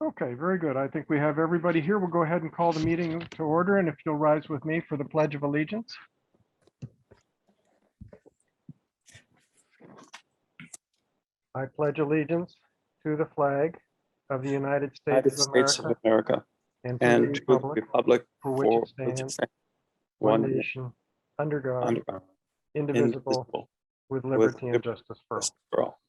Okay, very good. I think we have everybody here. We'll go ahead and call the meeting to order, and if you'll rise with me for the Pledge of Allegiance. I pledge allegiance to the flag of the United States of America and to the republic for which it stands, one nation, under God, indivisible, with liberty and justice for all.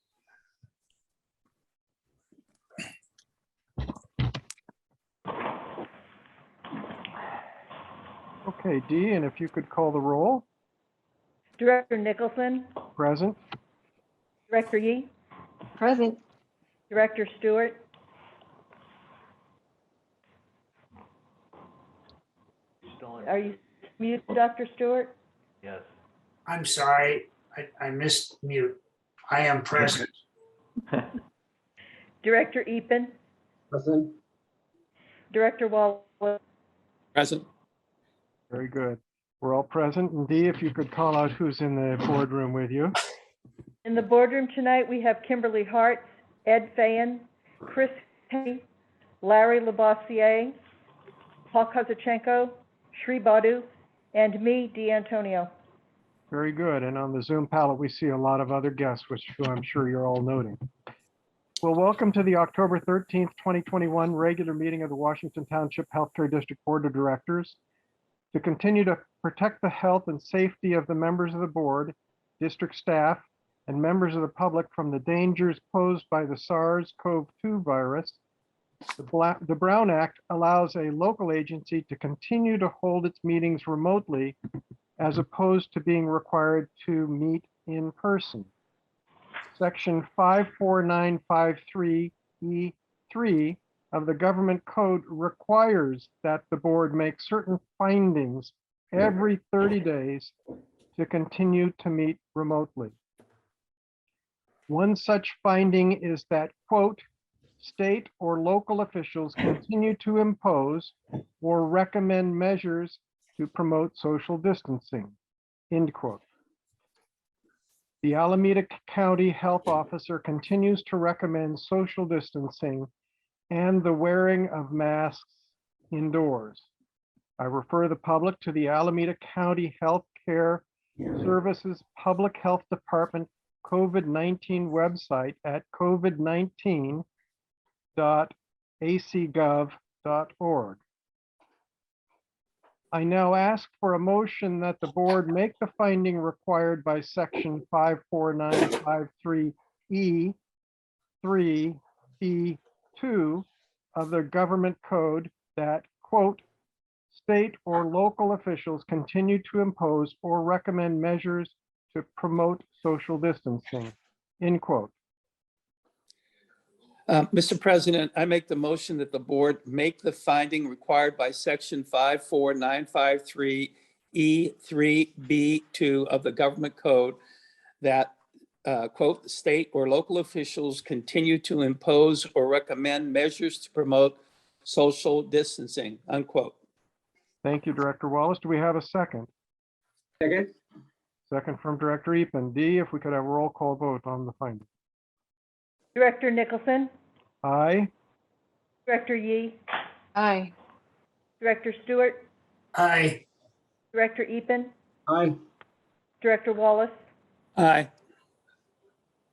Okay, Dee, and if you could call the roll. Director Nicholson. Present. Director Yee. Present. Director Stewart. Are you muted, Dr. Stewart? Yes. I'm sorry, I missed mute. I am present. Director Epen. Present. Director Wallace. Present. Very good. We're all present. And Dee, if you could call out who's in the boardroom with you. In the boardroom tonight, we have Kimberly Hart, Ed Fayen, Chris Hay, Larry Labossiere, Paul Kozachenko, Shri Badu, and me, D'Antonio. Very good. And on the Zoom palette, we see a lot of other guests, which I'm sure you're all noting. Well, welcome to the October 13th, 2021 regular meeting of the Washington Township Healthcare District Board of Directors. To continue to protect the health and safety of the members of the board, district staff, and members of the public from the dangers posed by the SARS-CoV-2 virus, the Brown Act allows a local agency to continue to hold its meetings remotely as opposed to being required to meet in person. Section 54953E3 of the Government Code requires that the board make certain findings every 30 days to continue to meet remotely. One such finding is that, quote, state or local officials continue to impose or recommend measures to promote social distancing, end quote. The Alameda County Health Officer continues to recommend social distancing and the wearing of masks indoors. I refer the public to the Alameda County Health Care Services Public Health Department COVID-19 website at covid19.acgov.org. I now ask for a motion that the board make the finding required by section 54953E3B2 of the Government Code that, quote, state or local officials continue to impose or recommend measures to promote social distancing, end quote. Mr. President, I make the motion that the board make the finding required by section 54953E3B2 of the Government Code that, quote, the state or local officials continue to impose or recommend measures to promote social distancing, unquote. Thank you, Director Wallace. Do we have a second? Second. Second from Director Epen. Dee, if we could have a roll call vote on the finding. Director Nicholson. Aye. Director Yee. Aye. Director Stewart. Aye. Director Epen. Aye. Director Wallace. Aye.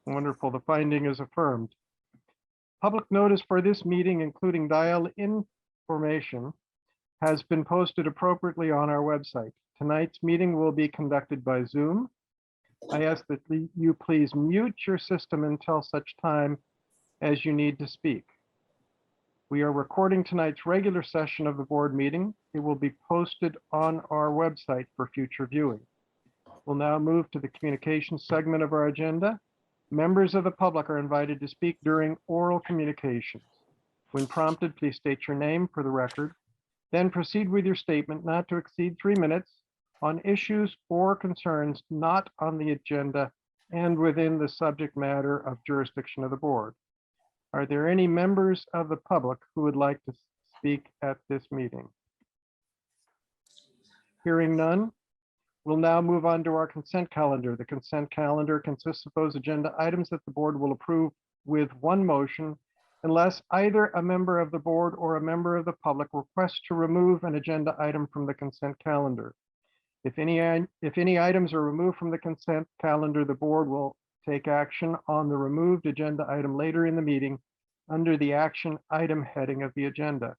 Wonderful. The finding is affirmed. Public notice for this meeting, including dial-in information, has been posted appropriately on our website. Tonight's meeting will be conducted by Zoom. I ask that you please mute your system until such time as you need to speak. We are recording tonight's regular session of the board meeting. It will be posted on our website for future viewing. We'll now move to the communications segment of our agenda. Members of the public are invited to speak during oral communications. When prompted, please state your name for the record, then proceed with your statement not to exceed 3 minutes on issues or concerns not on the agenda and within the subject matter of jurisdiction of the board. Are there any members of the public who would like to speak at this meeting? Hearing none, we'll now move on to our consent calendar. The consent calendar consists of those agenda items that the board will approve with one motion unless either a member of the board or a member of the public requests to remove an agenda item from the consent calendar. If any items are removed from the consent calendar, the board will take action on the removed agenda item later in the meeting under the action item heading of the agenda.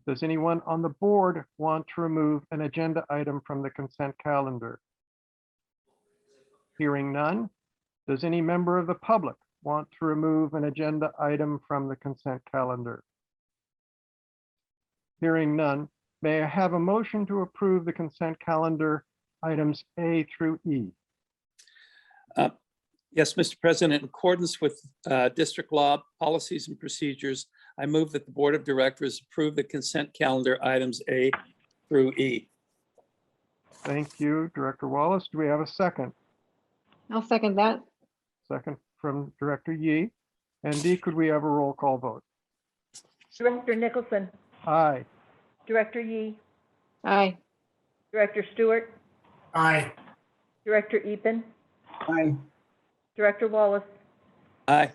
Does anyone on the board want to remove an agenda item from the consent calendar? Hearing none. Does any member of the public want to remove an agenda item from the consent calendar? Hearing none. May I have a motion to approve the consent calendar items A through E? Yes, Mr. President, in accordance with district law, policies and procedures, I move that the Board of Directors approve the consent calendar items A through E. Thank you, Director Wallace. Do we have a second? I'll second that. Second from Director Yee. And Dee, could we have a roll call vote? Director Nicholson, Aye. Director Yee, Aye. Director Stewart, Aye. Director Epen, Aye. Director Wallace. Aye.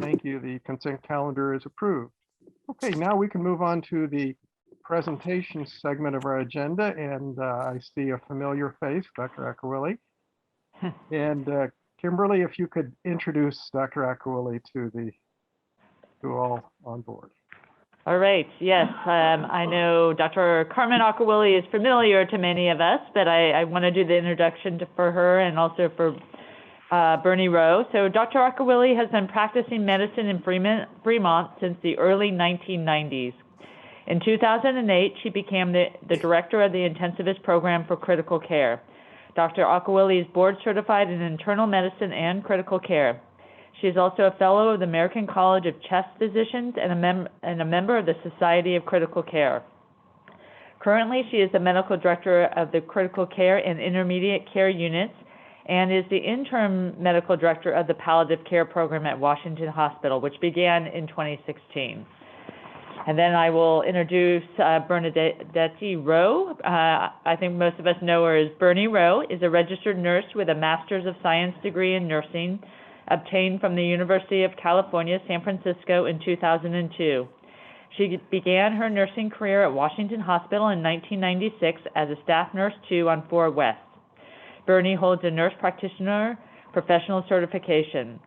Thank you. The consent calendar is approved. Okay, now we can move on to the presentation segment of our agenda, and I see a familiar face, Dr. Akawili. And Kimberly, if you could introduce Dr. Akawili to all on board. All right, yes, I know Dr. Carmen Akawili is familiar to many of us, but I want to do the introduction for her and also for Bernie Rowe. So Dr. Akawili has been practicing medicine in Fremont since the early 1990s. In 2008, she became the director of the intensivist program for critical care. Dr. Akawili is board certified in internal medicine and critical care. She is also a fellow of the American College of Chest Physicians and a member of the Society of Critical Care. Currently, she is the medical director of the critical care and intermediate care units and is the interim medical director of the palliative care program at Washington Hospital, which began in 2016. And then I will introduce Bernadette Rowe. I think most of us know her as Bernie Rowe, is a registered nurse with a Master's of Science degree in nursing, obtained from the University of California, San Francisco in 2002. She began her nursing career at Washington Hospital in 1996 as a staff nurse 2 on 4 West. Bernie holds a nurse practitioner professional certification.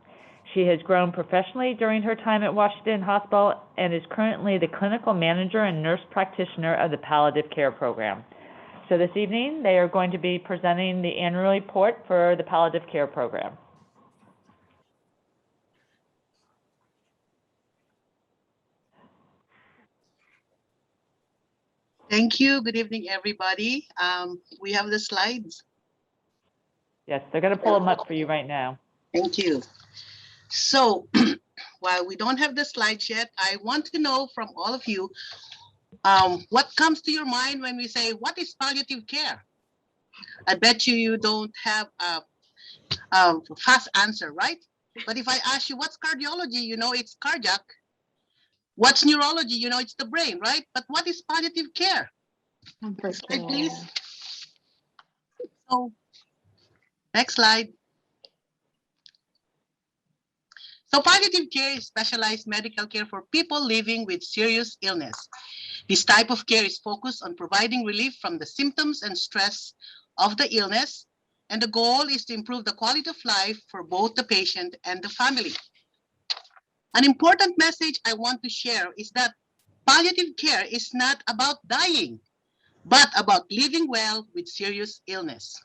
She has grown professionally during her time at Washington Hospital and is currently the clinical manager and nurse practitioner of the palliative care program. So this evening, they are going to be presenting the annual report for the palliative care program. Thank you. Good evening, everybody. We have the slides. Yes, they're going to pull them up for you right now. Thank you. So while we don't have the slides yet, I want to know from all of you, what comes to your mind when we say, what is palliative care? I bet you don't have a fast answer, right? But if I ask you, what's cardiology? You know, it's cardiac. What's neurology? You know, it's the brain, right? But what is palliative care? Next slide, please. So, next slide. So palliative care is specialized medical care for people living with serious illness. This type of care is focused on providing relief from the symptoms and stress of the illness, and the goal is to improve the quality of life for both the patient and the family. An important message I want to share is that palliative care is not about dying, but about living well with serious illness.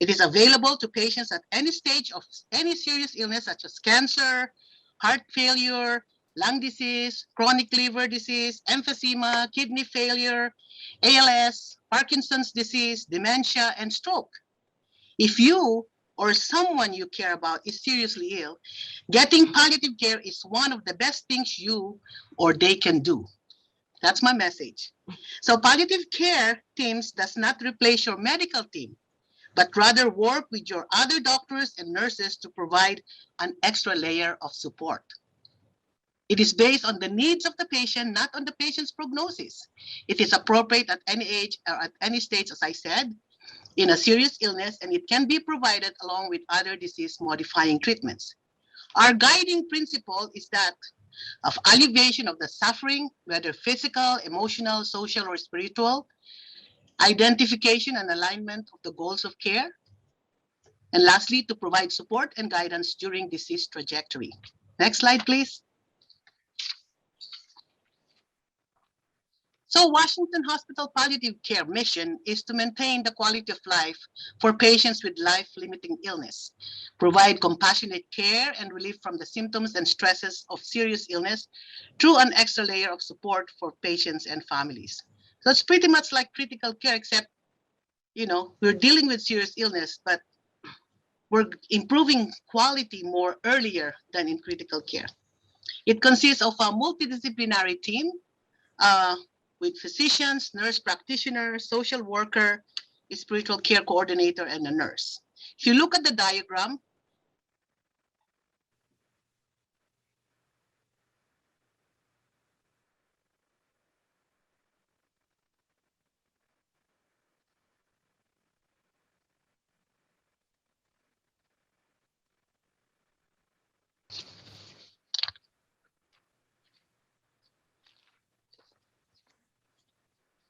It is available to patients at any stage of any serious illness, such as cancer, heart failure, lung disease, chronic liver disease, emphysema, kidney failure, ALS, Parkinson's disease, dementia, and stroke. If you or someone you care about is seriously ill, getting palliative care is one of the best things you or they can do. That's my message. So palliative care teams does not replace your medical team, but rather work with your other doctors and nurses to provide an extra layer of support. It is based on the needs of the patient, not on the patient's prognosis. It is appropriate at any age or at any stage, as I said, in a serious illness, and it can be provided along with other disease-modifying treatments. Our guiding principle is that of alleviation of the suffering, whether physical, emotional, social, or spiritual, identification and alignment of the goals of care, and lastly, to provide support and guidance during disease trajectory. Next slide, please. So Washington Hospital Palliative Care mission is to maintain the quality of life for patients with life-limiting illness, provide compassionate care and relief from the symptoms and stresses of serious illness through an extra layer of support for patients and families. So it's pretty much like critical care, except, we're dealing with serious illness, but we're improving quality more earlier than in critical care. It consists of a multidisciplinary team with physicians, nurse practitioner, social worker, a spiritual care coordinator, and a nurse. If you look at the diagram,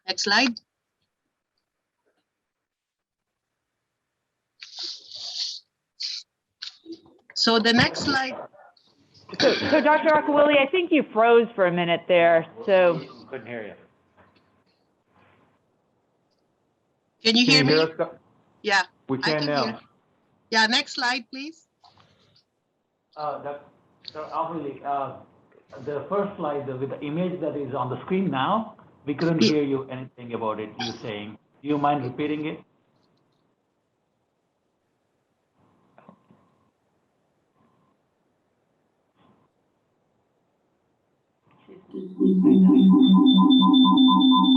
next slide. So the next slide. So Dr. Akawili, I think you froze for a minute there, so. Couldn't hear you. Can you hear me? us? Yeah, We I can can now. hear. Yeah, next slide, please. Dr. Akawili, the first slide with the image that is on the screen now, we couldn't hear you anything about it. You saying, do you mind repeating it?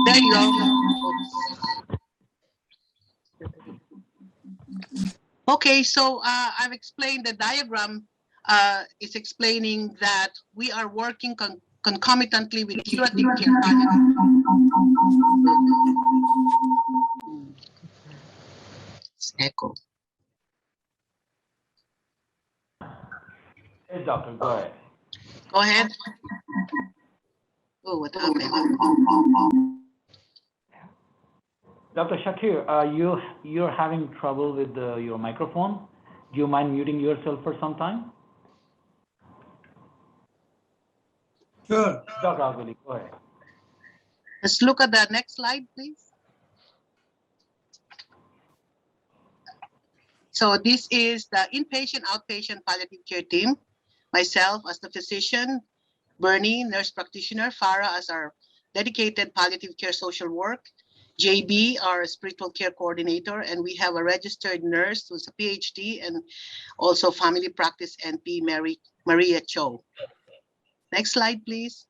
There you go. Okay, so I've explained the diagram is explaining that we are working concomitantly with curative care palliative. It's echo. Yes, doctor, go ahead. Go ahead. Oh, what happened? Dr. Shakir, you're having trouble with your microphone. Do you mind muting yourself for some time? Sure. Dr. Akawili, go ahead. Let's look at the next slide, please. So this is the inpatient, outpatient palliative care team. Myself as the physician, Bernie, nurse practitioner, Farah as our dedicated palliative care social work, JB, our spiritual care coordinator, and we have a registered nurse who's a PhD and also family practice NP, Maria Cho. Next slide, please.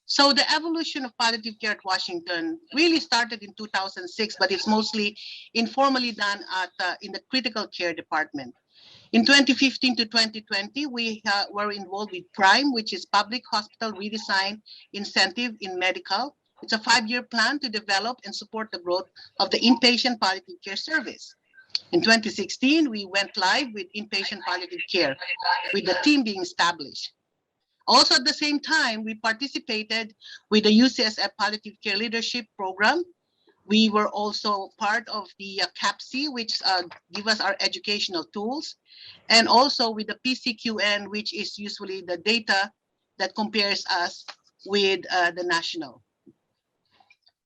So the evolution of palliative care at Washington really started in 2006, but it's mostly informally done in the critical care department. In 2015 to 2020, we were involved with PRIME, which is Public Hospital Redesign Incentive in Medical. It's a 5-year plan to develop and support the growth of the inpatient palliative care service. In 2016, we went live with inpatient palliative care, with the team being established. Also at the same time, we participated with the UCSF Palliative Care Leadership Program. We were also part of the CLABSI, which give us our educational tools, and also with the PCQN, which is usually the data that compares us with the national.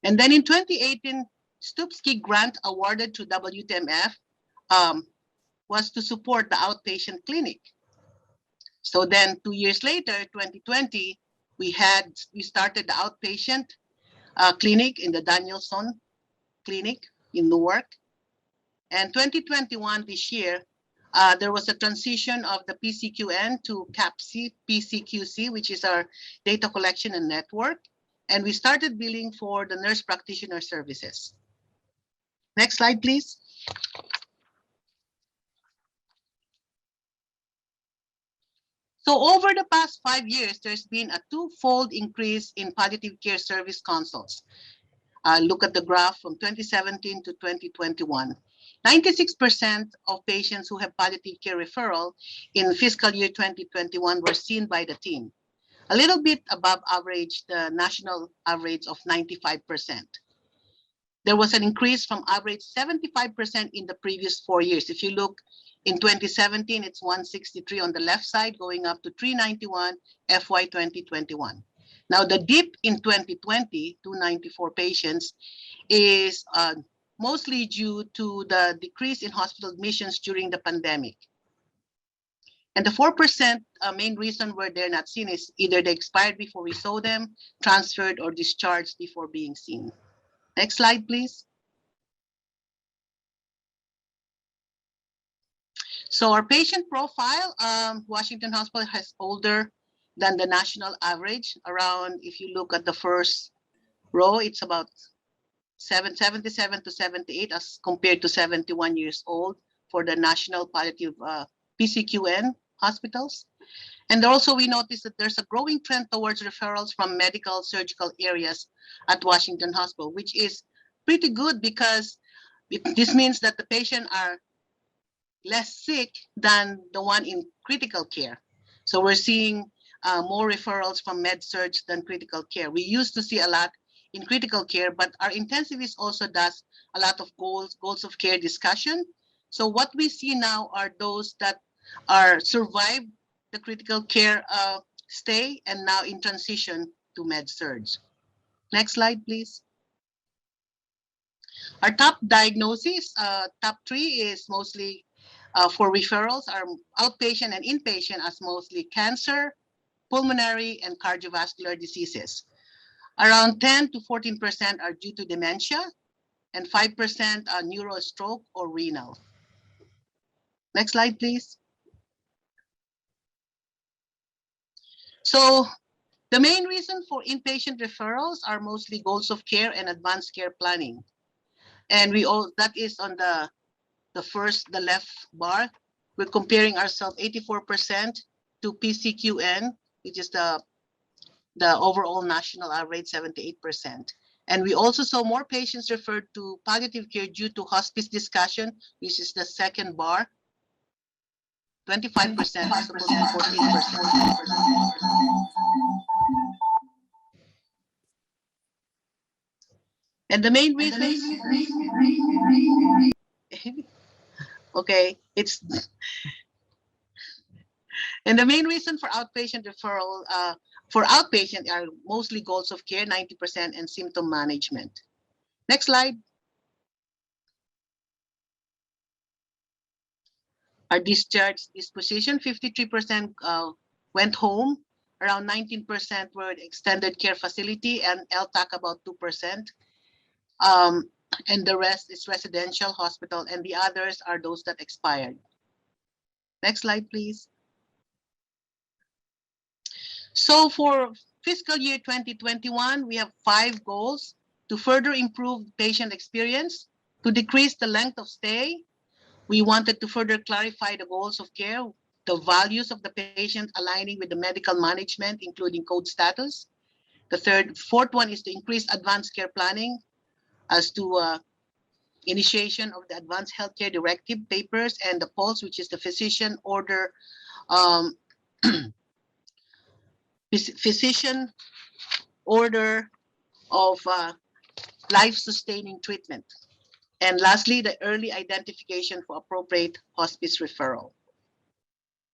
And then in 2018, Stupski grant awarded to WTMF was to support the outpatient clinic. So then 2 years later, 2020, we started the outpatient clinic in the Danielson Clinic in Newark. And 2021, this year, there was a transition of the PCQN to CLABSI, PCQC, which is our data collection and network. And we started billing for the nurse practitioner services. Next slide, please. So over the past 5 years, there's been a 2-fold increase in palliative care service consults. Look at the graph from 2017 to 2021. 96% of patients who have palliative care referral in fiscal year 2021 were seen by the team, a little bit above average, the national average of 95%. There was an increase from average 75% in the previous 4 years. If you look in 2017, it's 163 on the left side, going up to 391 FY 2021. Now, the dip in 2020, 294 patients, is mostly due to the decrease in hospital admissions during the pandemic. And the 4% main reason where they're not seen is either they expired before we saw them, transferred, or discharged before being seen. Next slide, please. So our patient profile, Washington Hospital has older than the national average. Around, if you look at the first row, it's about 77 to 78 as compared to 71 years old for the national palliative PCQN hospitals. And also we noticed that there's a growing trend towards referrals from medical surgical areas at Washington Hospital, which is pretty good because this means that the patient are less sick than the one in critical care. So we're seeing more referrals from med surg than critical care. We used to see a lot in critical care, but our intensivist also does a lot of goals of care discussion. So what we see now are those that are survived the critical care stay and now in transition to med surg. Next slide, please. Our top diagnoses, top 3 is mostly for referrals, are outpatient and inpatient as mostly cancer, pulmonary, and cardiovascular diseases. Around 10 to 14% are due to dementia, and 5% are neuro, stroke, or renal. Next slide, please. So the main reason for inpatient referrals are mostly goals of care and advanced care planning. And that is on the left bar. We're comparing ourselves 84% to PCQN, which is the overall national average, 78%. And we also saw more patients referred to palliative care due to hospice discussion, which is the second bar, 25% as opposed to 14%. And the main reason, okay, and the main reason for outpatient referral, for outpatient are mostly goals of care, 90%, and symptom management. Next slide. Our discharge disposition, 53% went home, around 19% were extended care facility, and LTAC about 2%. And the rest is residential hospital, and the others are those that expired. Next slide, please. So for fiscal year 2021, we have 5 goals: to further improve patient experience, to decrease the length of stay. We wanted to further clarify the goals of care, the values of the patient aligning with the medical management, including code status. The fourth one is to increase advanced care planning as to initiation of the advanced healthcare directive papers and the PULSE, which is the physician order physician order of life-sustaining treatment. And lastly, the early identification for appropriate hospice referral.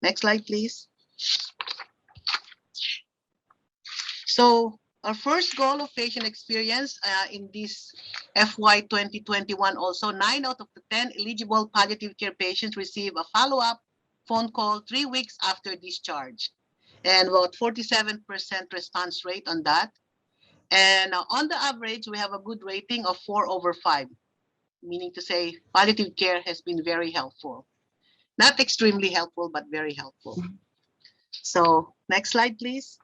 Next slide, please. So our first goal of patient experience in this FY 2021 also, 9 out of the 10 eligible palliative care patients receive a follow-up phone call 3 weeks after discharge, and about 47% response rate on that. And on the average, we have a good rating of 4/5, meaning to say palliative care has been very helpful. Not extremely helpful, but very helpful. So next slide, please.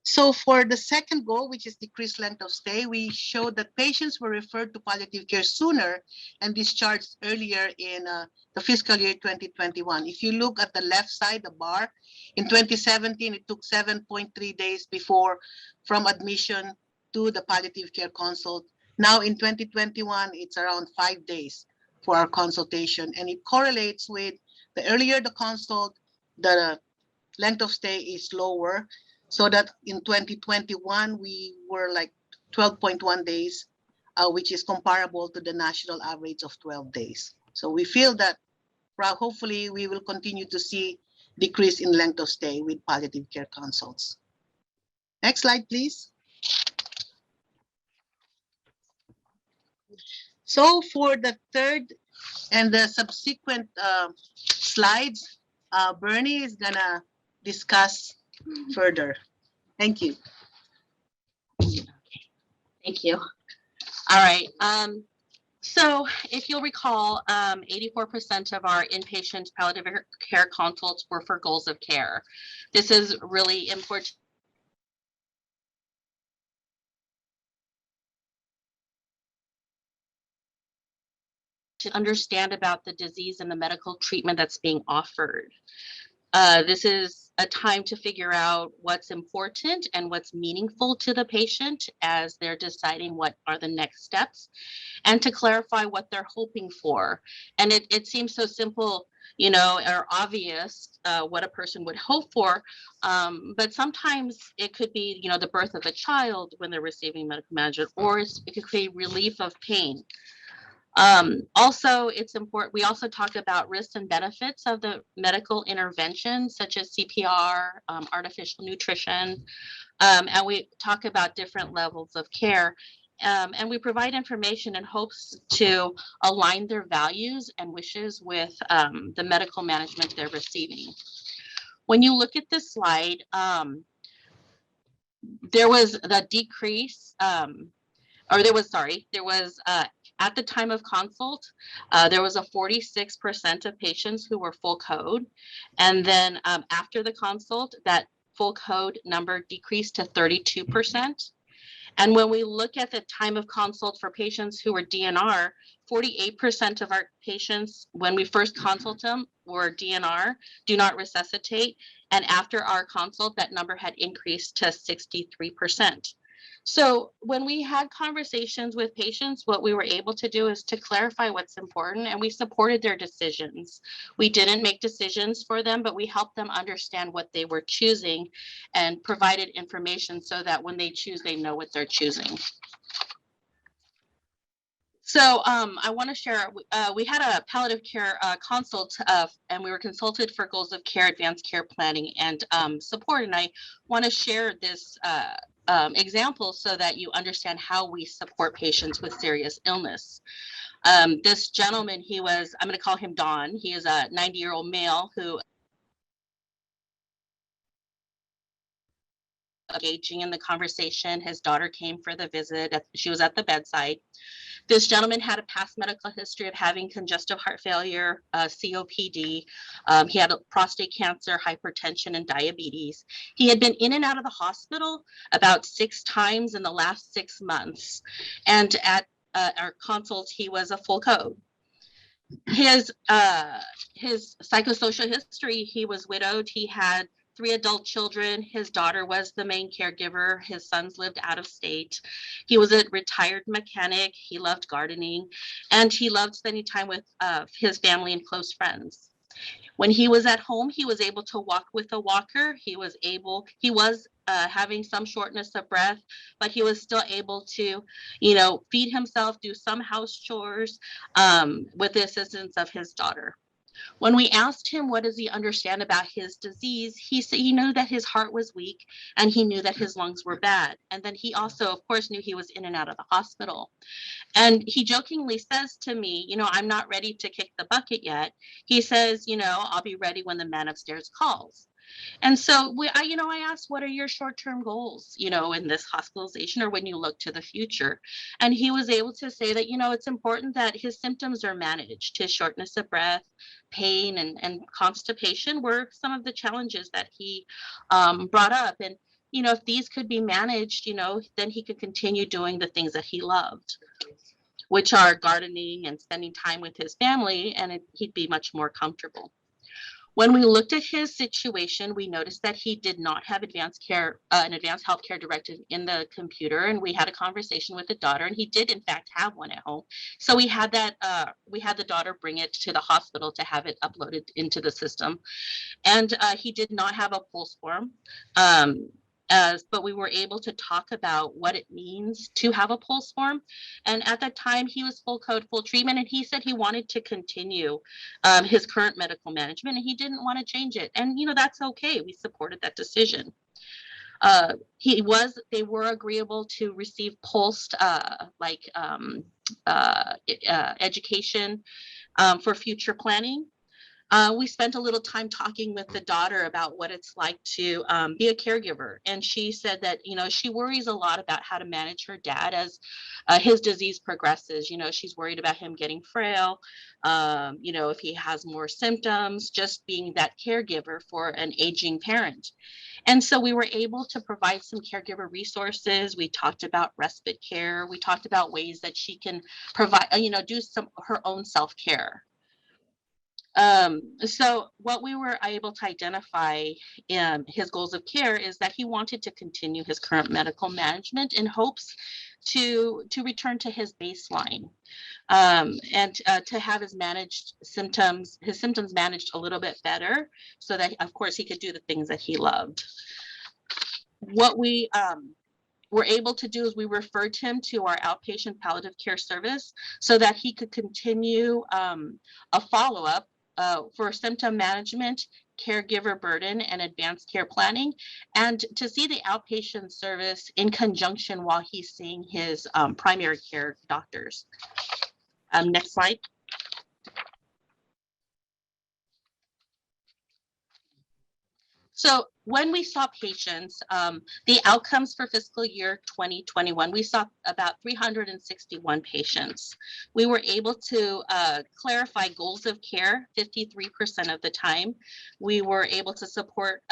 So for the second goal, which is decreased length of stay, we showed that patients were referred to palliative care sooner and discharged earlier in the fiscal year 2021. If you look at the left side, the bar, in 2017, it took 7.3 days from admission to the palliative care consult Now in 2021, it's around 5 days for our consultation, and it correlates with the earlier the consult, the length of stay is lower, so that in 2021, we were like 12.1 days, which is comparable to the national average of 12 days. So we feel that hopefully we will continue to see decrease in length of stay with palliative care consults. Next slide, please. So for the third and the subsequent slides, Bernie is gonna discuss further. Thank you. Thank you. All right. So if you'll recall, 84% of our inpatient palliative care consults were for goals of care. This is really important to understand about the disease and the medical treatment that's being offered. This is a time to figure out what's important and what's meaningful to the patient as they're deciding what are the next steps, and to clarify what they're hoping for. And it seems so simple, you know, or obvious what a person would hope for, but sometimes it could be, you know, the birth of a child when they're receiving medical management, or it could be relief of pain. Also, it's important, we also talk about risks and benefits of the medical interventions such as CPR, artificial nutrition, and we talk about different levels of care. And we provide information in hopes to align their values and wishes with the medical management they're receiving. When you look at this slide, there was the decrease, at the time of consult, there was a 46% of patients who were full code. And then after the consult, that full code number decreased to 32%. And when we look at the time of consult for patients who were DNR, 48% of our patients, when we first consult them, were DNR, do not resuscitate. And after our consult, that number had increased to 63%. So when we had conversations with patients, what we were able to do is to clarify what's important, and we supported their decisions. We didn't make decisions for them, but we helped them understand what they were choosing and provided information so that when they choose, they know what they're choosing. So I want to share, we had a palliative care consult, and we were consulted for goals of care, advanced care planning, and support. And I want to share this example so that you understand how we support patients with serious illness. This gentleman, I'm going to call him Don. He is a 90-year-old male who engaging in the conversation. His daughter came for the visit. She was at the bedside. This gentleman had a past medical history of having congestive heart failure, COPD. He had prostate cancer, hypertension, and diabetes. He had been in and out of the hospital about 6 times in the last 6 months. And at our consult, he was a full code. His psychosocial history, he was widowed. He had 3 adult children. His daughter was the main caregiver. His sons lived out of state. He was a retired mechanic. He loved gardening, and he loved spending time with his family and close friends. When he was at home, he was able to walk with a walker. He was having some shortness of breath, but he was still able to, feed himself, do some house chores with the assistance of his daughter. When we asked him what does he understand about his disease, he said he knew that his heart was weak and he knew that his lungs were bad. And then he also, of course, knew he was in and out of the hospital. And he jokingly says to me, I'm not ready to kick the bucket yet. He says, I'll be ready when the man upstairs calls. And so I asked, what are your short-term goals, in this hospitalization or when you look to the future? And he was able to say that, it's important that his symptoms are managed. His shortness of breath, pain, and constipation were some of the challenges that he brought up. And, if these could be managed, then he could continue doing the things that he loved, which are gardening and spending time with his family, and he'd be much more comfortable. When we looked at his situation, we noticed that he did not have an advanced healthcare directive in the computer, and we had a conversation with the daughter, and he did in fact have one at home. So we had the daughter bring it to the hospital to have it uploaded into the system, and he did not have a pulse form. But we were able to talk about what it means to have a pulse form. And at that time, he was full code, full treatment, and he said he wanted to continue his current medical management, and he didn't want to change it. And, that's okay. We supported that decision. They were agreeable to receive pulsed education for future planning. We spent a little time talking with the daughter about what it's like to be a caregiver. And she said that, she worries a lot about how to manage her dad as his disease progresses. She's worried about him getting frail, if he has more symptoms, just being that caregiver for an aging parent. And so we were able to provide some caregiver resources. We talked about respite care. We talked about ways that she can provide, do her own self-care. So what we were able to identify in his goals of care is that he wanted to continue his current medical management in hopes to return to his baseline, and to have his symptoms managed a little bit better, so that of course he could do the things that he loved. What we were able to do is we referred him to our outpatient palliative care service so that he could continue a follow-up for symptom management, caregiver burden, and advanced care planning, and to see the outpatient service in conjunction while he's seeing his primary care doctors. Next slide. So when we saw patients, the outcomes for fiscal year 2021, we saw about 361 patients. We were able to clarify goals of care 53% of the time. We were able to support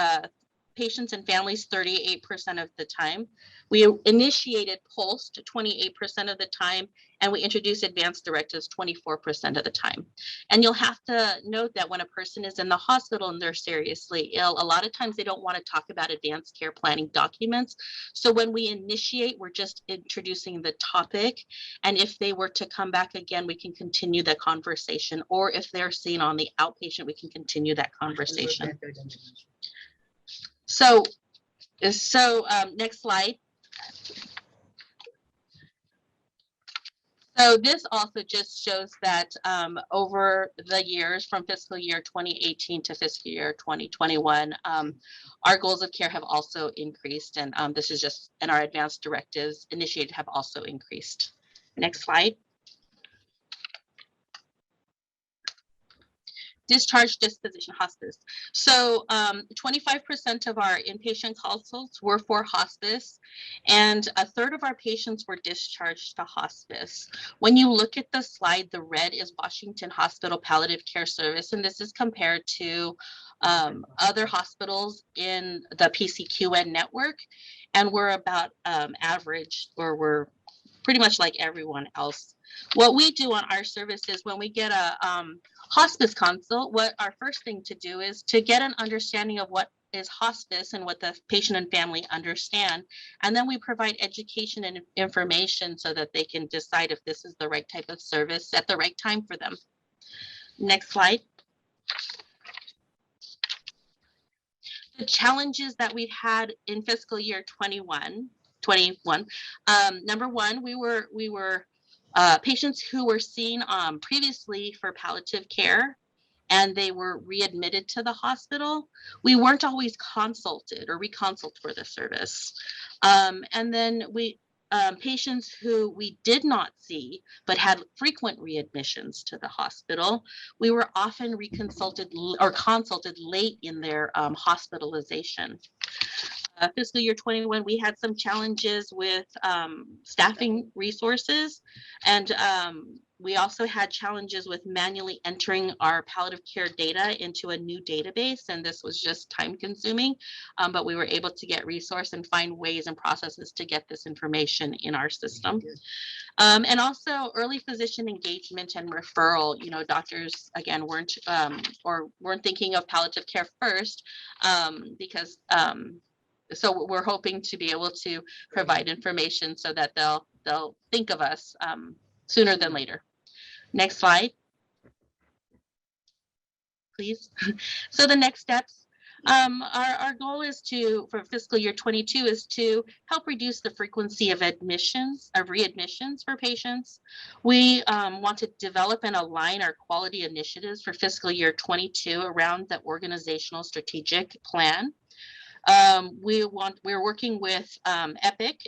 patients and families 38% of the time. We initiated Pulse 28% of the time, and we introduced advanced directives 24% of the time. And you'll have to note that when a person is in the hospital and they're seriously ill, a lot of times they don't want to talk about advanced care planning documents. So when we initiate, we're just introducing the topic. And if they were to come back again, we can continue the conversation. Or if they're seen on the outpatient, we can continue that conversation. So next slide. So this also just shows that over the years from fiscal year 2018 to fiscal year 2021, our goals of care have also increased, and this is just, and our advanced directives initiated have also increased. Next slide. Discharge, disposition, hospice. So 25% of our inpatient consults were for hospice, and a third of our patients were discharged to hospice. When you look at the slide, the red is Washington Hospital Palliative Care Service, and this is compared to other hospitals in the PCQN network, and we're about average, or we're pretty much like everyone else. What we do on our service is when we get a hospice consult, what our first thing to do is to get an understanding of what is hospice and what the patient and family understand. And then we provide education and information so that they can decide if this is the right type of service at the right time for them. Next slide. The challenges that we've had in fiscal year 21. Number one, we were patients who were seen previously for palliative care, and they were readmitted to the hospital. We weren't always consulted or reconsulted for the service. And then patients who we did not see but had frequent readmissions to the hospital, we were often reconsulted or consulted late in their hospitalization. fiscal year 21, we had some challenges with staffing resources, and we also had challenges with manually entering our palliative care data into a new database, and this was just time consuming, but we were able to get resource and find ways and processes to get this information in our system. And also early physician engagement and referral. You know, doctors again weren't thinking of palliative care first, because so we're hoping to be able to provide information so that they'll think of us sooner than later. Next slide, please. So the next steps, our goal is for fiscal year 22 is to help reduce the frequency of readmissions for patients. We want to develop and align our quality initiatives for fiscal year 22 around the organizational strategic plan. We're working with Epic,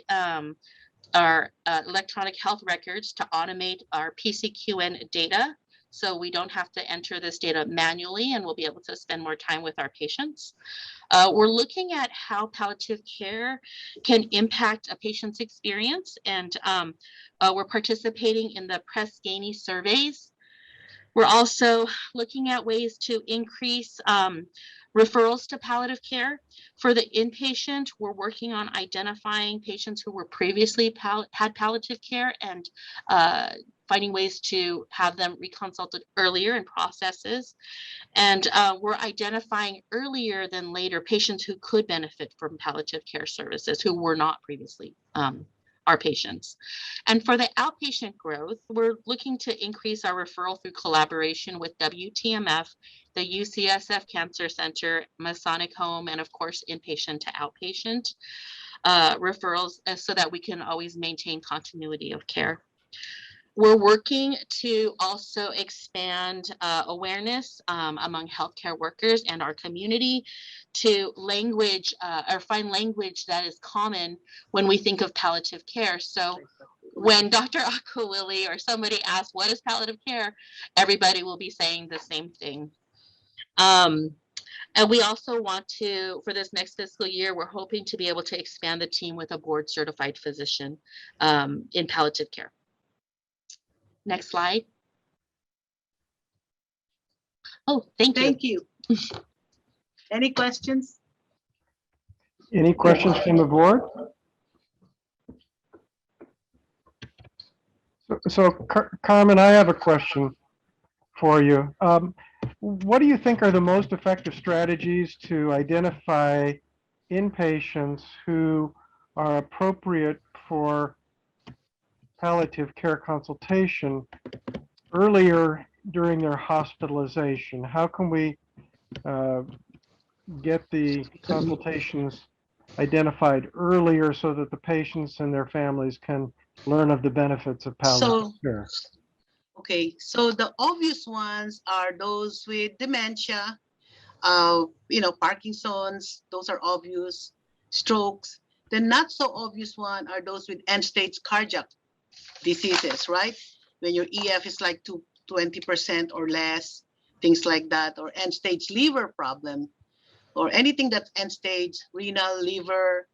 our electronic health records, to automate our PCQN data, so we don't have to enter this data manually, and we'll be able to spend more time with our patients. We're looking at how palliative care can impact a patient's experience, and we're participating in the Press Ganey surveys. We're also looking at ways to increase referrals to palliative care. For the inpatient, we're working on identifying patients who were previously had palliative care and finding ways to have them reconsulted earlier in processes. And we're identifying earlier than later patients who could benefit from palliative care services who were not previously our patients. And for the outpatient growth, we're looking to increase our referral through collaboration with WTMF, the UCSF Cancer Center, Masonic Home, and of course, inpatient to outpatient referrals, so that we can always maintain continuity of care. We're working to also expand awareness among healthcare workers and our community to find language that is common when we think of palliative care. So when Dr. Akawili or somebody asks, what is palliative care? Everybody will be saying the same thing. And we also want to, for this next fiscal year, we're hoping to be able to expand the team with a board certified physician in palliative care. Next slide. Oh, thank you. Thank you. Any questions? Any questions from the board? So Carmen, I have a question for you. What do you think are the most effective strategies to identify inpatients who are appropriate for palliative care consultation earlier during their hospitalization? How can we get the consultations identified earlier so that the patients and their families can learn of the benefits of palliative care? Okay, so the obvious ones are those with dementia, Parkinson's, those are obvious, strokes. The not so obvious one are those with end-stage cardiac diseases, right? When your EF is like 20% or less, things like that, or end-stage liver problem, or anything that's end-stage renal, liver,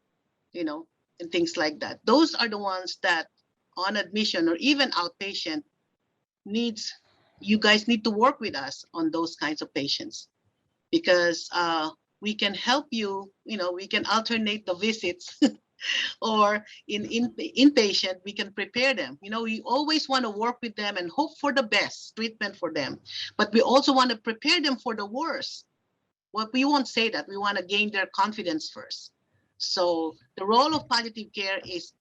and things like that. Those are the ones that on admission or even outpatient you guys need to work with us on those kinds of patients, because we can help you, we can alternate the visits or in inpatient, we can prepare them. We always want to work with them and hope for the best treatment for them, but we also want to prepare them for the worst. Well, we won't say that. We want to gain their confidence first. So the role of palliative care is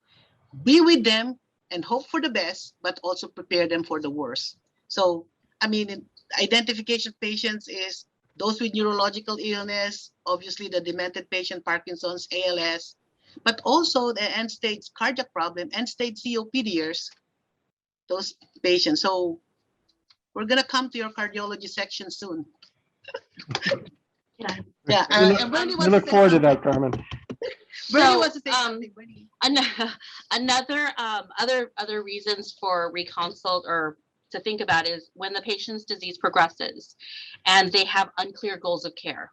be with them and hope for the best, but also prepare them for the worst. So, identification of patients is those with neurological illness, obviously the demented patient, Parkinson's, ALS, but also the end-stage cardiac problem, end-stage COPDers, those patients. So we're going to come to your cardiology section soon. Yeah. We look forward to that, Carmen. Other reasons for reconsult or to think about is when the patient's disease progresses and they have unclear goals of care,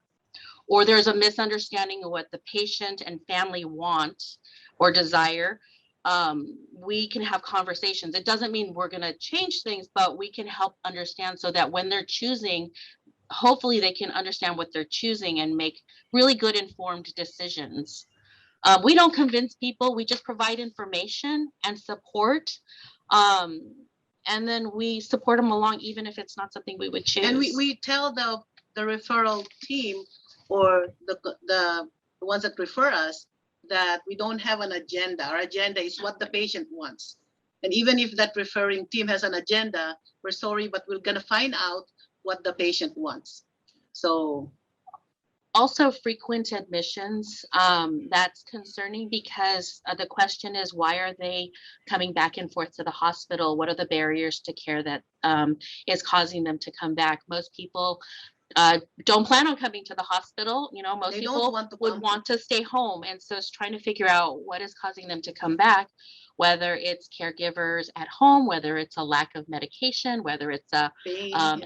or there's a misunderstanding of what the patient and family want or desire, we can have conversations. It doesn't mean we're going to change things, but we can help understand so that when they're choosing, hopefully they can understand what they're choosing and make really good informed decisions. We don't convince people, we just provide information and support. And then we support them along, even if it's not something we would choose. And we tell the referral team or the ones that refer us that we don't have an agenda. Our agenda is what the patient wants. And even if that referring team has an agenda, we're sorry, but we're gonna find out what the patient wants. So. Also frequent admissions, that's concerning because the question is, why are they coming back and forth to the hospital? What are the barriers to care that is causing them to come back? Most people don't plan on coming to the hospital. You know, most people would want to stay home. And so it's trying to figure out what is causing them to come back, whether it's caregivers at home, whether it's a lack of medication, whether it's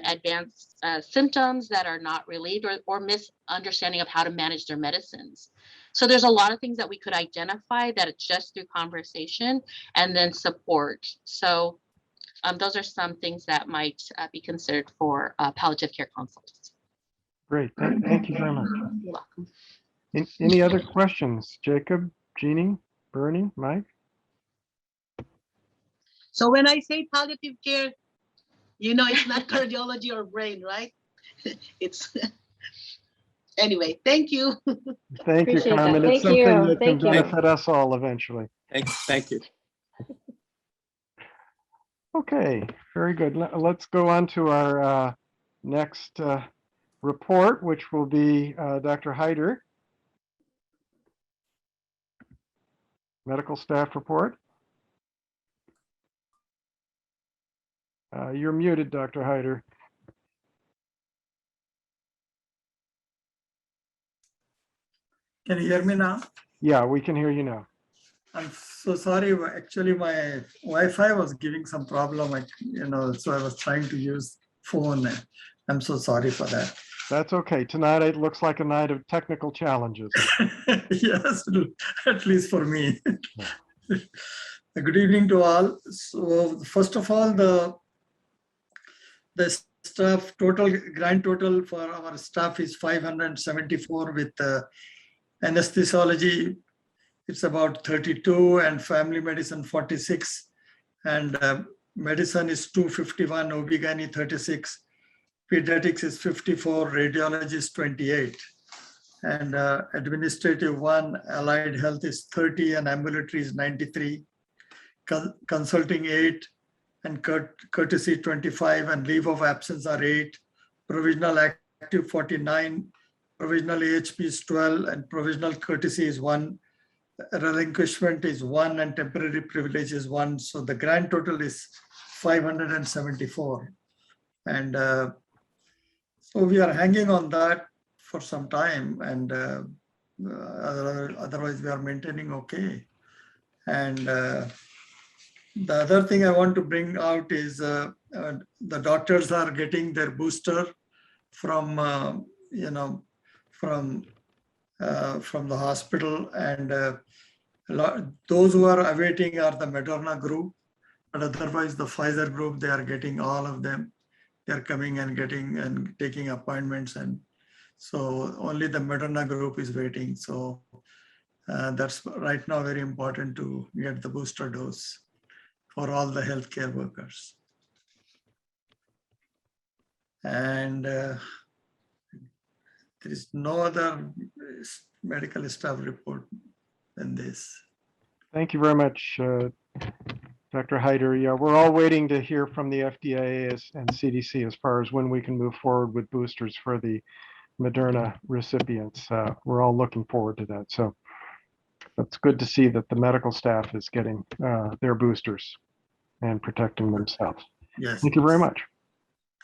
advanced symptoms that are not relieved, or misunderstanding of how to manage their medicines. So there's a lot of things that we could identify that it's just through conversation and then support. So those are some things that might be considered for palliative care consults. Great. Thank you very much. You're welcome. Any other questions? Jacob, Jeannie, Bernie, Mike? So when I say palliative care, you know, it's not cardiology or brain, right? It's anyway, thank you. Thank you, Appreciate that. Carmen. It's Thank you. something that can Thank you. benefit us all eventually. Thank you. Okay, very good. Let's go on to our next report, which will be Dr. Hyder. Medical staff report. You're muted, Dr. Hyder. Can you hear me now? Yeah, we can hear you now. I'm so sorry. Actually, my Wi-Fi was giving some problem. So I was trying to use phone. I'm so sorry for that. That's okay. Tonight it looks like a night of technical challenges. Yes, at least for me. Good evening to all. So first of all, the staff grand total for our staff is 574 with anesthesiology. It's about 32 and family medicine 46 and medicine is 251, OB-GYN 36, pediatrics is 54, radiology is 28 and administrative 1, allied health is 30 and ambulatory is 93, consulting 8 and courtesy 25 and leave of absence are 8, provisional active 49, provisional AHP is 12 and provisional courtesy is 1. Relinquishment is 1 and temporary privilege is 1. So the grand total is 574. And so we are hanging on that for some time and otherwise we are maintaining okay. And the other thing I want to bring out is the doctors are getting their booster from, from the hospital and those who are awaiting are the Moderna group, but otherwise the Pfizer group, they are getting all of them. They are coming and getting and taking appointments, and so only the Moderna group is waiting. So that's right now very important to get the booster dose for all the healthcare workers. And there is no other medical staff report than this. Thank you very much, Dr. Hyder. Yeah, we're all waiting to hear from the FDA and CDC as far as when we can move forward with boosters for the Moderna recipients. We're all looking forward to that. So that's good to see that the medical staff is getting their boosters and protecting themselves. Yes. Thank you very much.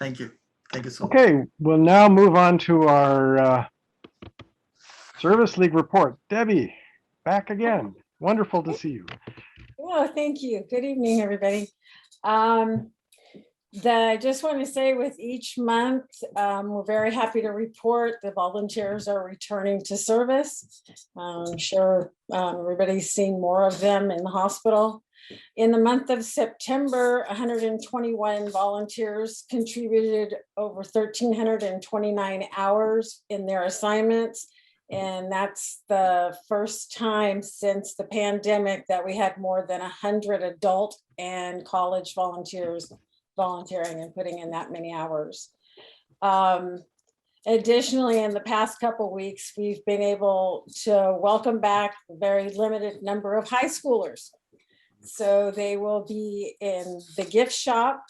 Thank you. Thank you so much. Okay, we'll now move on to our Service League report. Debbie, back again. Wonderful to see you. Oh, thank you. Good evening, everybody. I just want to say with each month, we're very happy to report the volunteers are returning to service. I'm sure everybody's seen more of them in the hospital. In the month of September, 121 volunteers contributed over 1,329 hours in their assignments. And that's the first time since the pandemic that we had more than 100 adult and college volunteers volunteering and putting in that many hours. Additionally, in the past couple of weeks, we've been able to welcome back a very limited number of high schoolers. So they will be in the gift shop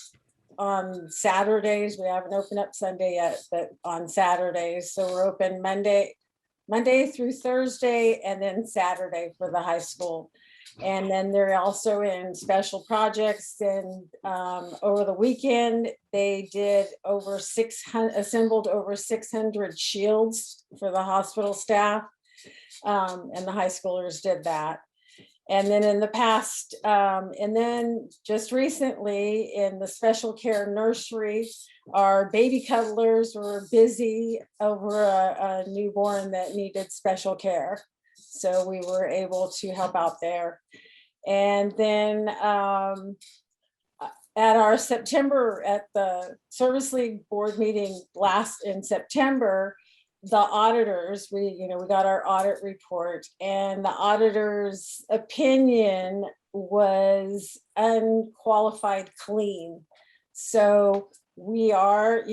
on Saturdays. We haven't opened up Sunday yet, but on Saturdays. So we're open Monday through Thursday, and then Saturday for the high school. And then they're also in special projects. And over the weekend, they did assembled over 600 shields for the hospital staff. And the high schoolers did that. And then in the past, and then just recently in the special care nursery, our baby cuddlers were busy over a newborn that needed special care. So we were able to help out there. And then at our September, at the Service League board meeting last in September, the auditors, we got our audit report, and the auditor's opinion was unqualified clean. So we are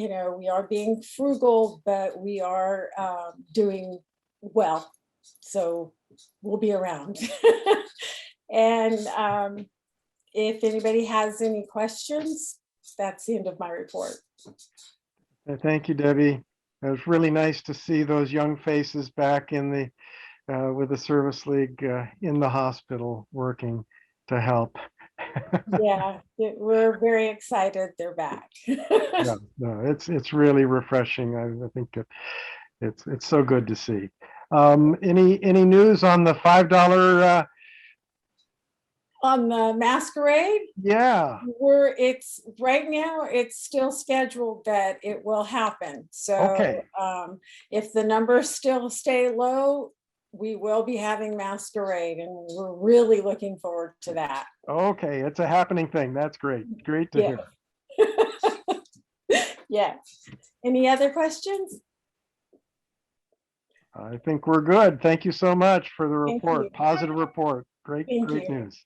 being frugal, but we are doing well. So we'll be around. And if anybody has any questions, that's the end of my report. Thank you, Debbie. It was really nice to see those young faces back in the with the Service League in the hospital working to help. Yeah, we're very excited they're back. Yeah, no, it's really refreshing. I think it's so good to see. Any news on the $5? On the masquerade? Yeah. It's right now, it's still scheduled that it will happen. So Okay. If the numbers still stay low, we will be having masquerade, and we're really looking forward to that. Okay, it's a happening thing. That's great. Great to hear. Yeah. Any other questions? I think we're good. Thank you so much for the Thank report. you. Positive report. Great Thank you. news.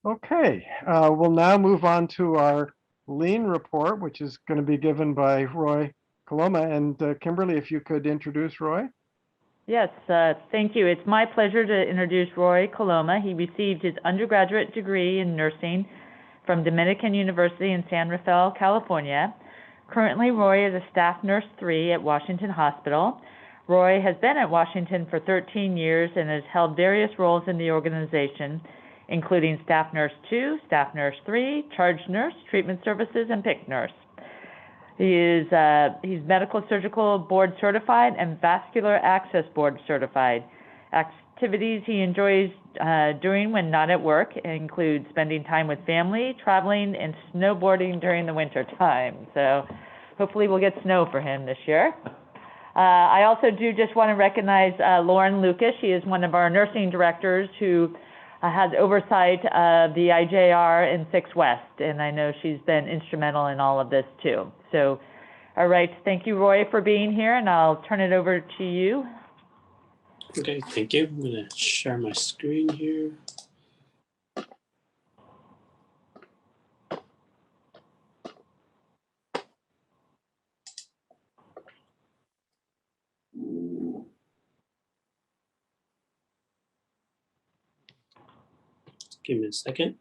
Okay, we'll now move on to our lien report, which is going to be given by Roy Coloma. And Kimberly, if you could introduce Roy. Yes, thank you. It's my pleasure to introduce Roy Coloma. He received his undergraduate degree in nursing from Dominican University in San Rafael, California. Currently, Roy is a staff nurse 3 at Washington Hospital. Roy has been at Washington for 13 years and has held various roles in the organization, including staff nurse 2, staff nurse 3, charge nurse, treatment services, and PIC nurse. He's medical surgical board certified and vascular access board certified. Activities he enjoys doing when not at work include spending time with family, traveling, and snowboarding during the winter time. So hopefully we'll get snow for him this year. I also just want to recognize Lauren Lucas. She is one of our nursing directors who has oversight of the IJR in 6 West, and I know she's been instrumental in all of this too. So, all right, thank you, Roy, for being here, and I'll turn it over to you. Okay, thank you. I'm going to share my screen here. Give me a second.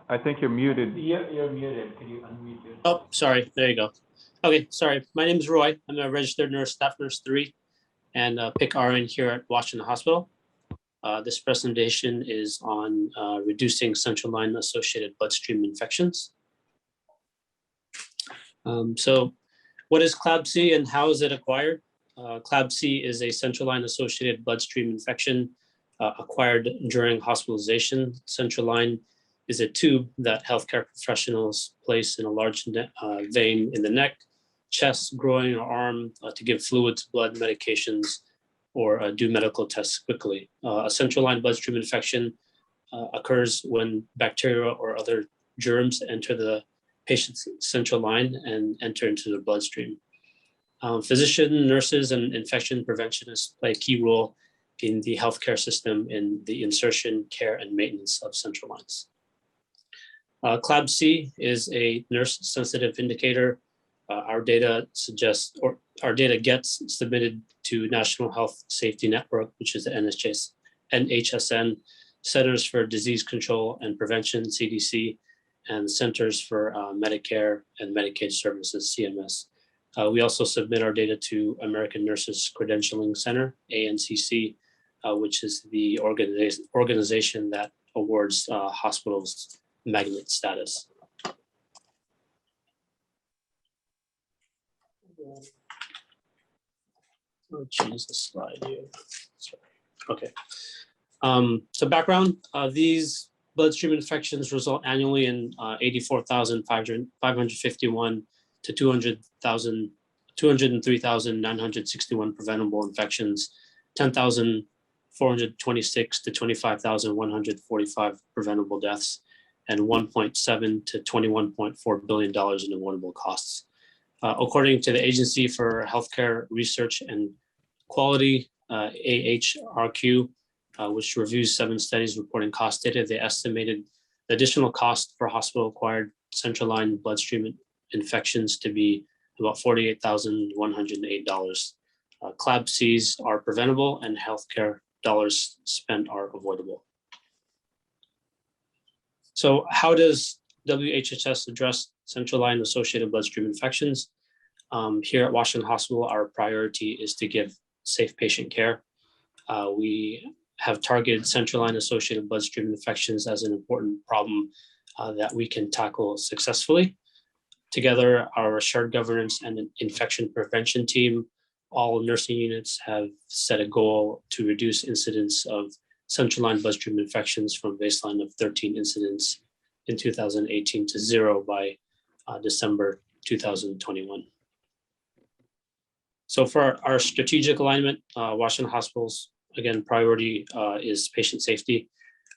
I think you're muted. You're muted. Can you unmute yourself? Oh, sorry. There you go. Okay, sorry. My name is Roy. I'm a registered nurse, staff nurse 3, and PIC RN here at Washington Hospital. This presentation is on reducing central line associated bloodstream infections. So what is CLABSI and how is it acquired? CLABSI is a central line associated bloodstream infection acquired during hospitalization. Central line is a tube that healthcare professionals place in a large vein in the neck, chest, groin, or arm to give fluids, blood, medications, or do medical tests quickly. A central line bloodstream infection occurs when bacteria or other germs enter the patient's central line and enter into the bloodstream. Physicians, nurses, and infection preventionists play a key role in the healthcare system in the insertion, care, and maintenance of central lines. CLABSI is a nurse-sensitive indicator. Our data suggests, or our data gets submitted to National Health Safety Network, which is the NHSN, Centers for Disease Control and Prevention, CDC, and Centers for Medicare and Medicaid Services, CMS. We also submit our data to American Nurses Credentialing Center, ANCC, which is the organization that awards hospitals magnet status. Oh, change the slide here. Sorry. Okay. So background, these bloodstream infections result annually in 84,551 to 203,961 preventable infections, 10,426 to 25,145 preventable deaths, and $1.7 to $21.4 billion in avoidable costs. According to the Agency for Healthcare Research and Quality, AHRQ, which reviews 7 studies reporting cost data, they estimated the additional cost for hospital-acquired central line bloodstream infections to be about $48,108. CLABSIs are preventable and healthcare dollars spent are avoidable. So how does WHHS address central line associated bloodstream infections? Here at Washington Hospital, our priority is to give safe patient care. We have targeted central line associated bloodstream infections as an important problem that we can tackle successfully. Together, our shared governance and infection prevention team, all nursing units have set a goal to reduce incidence of central line bloodstream infections from baseline of 13 incidents in 2018 to 0 by December 2021. So for our strategic alignment, Washington Hospital's, again, priority is patient safety.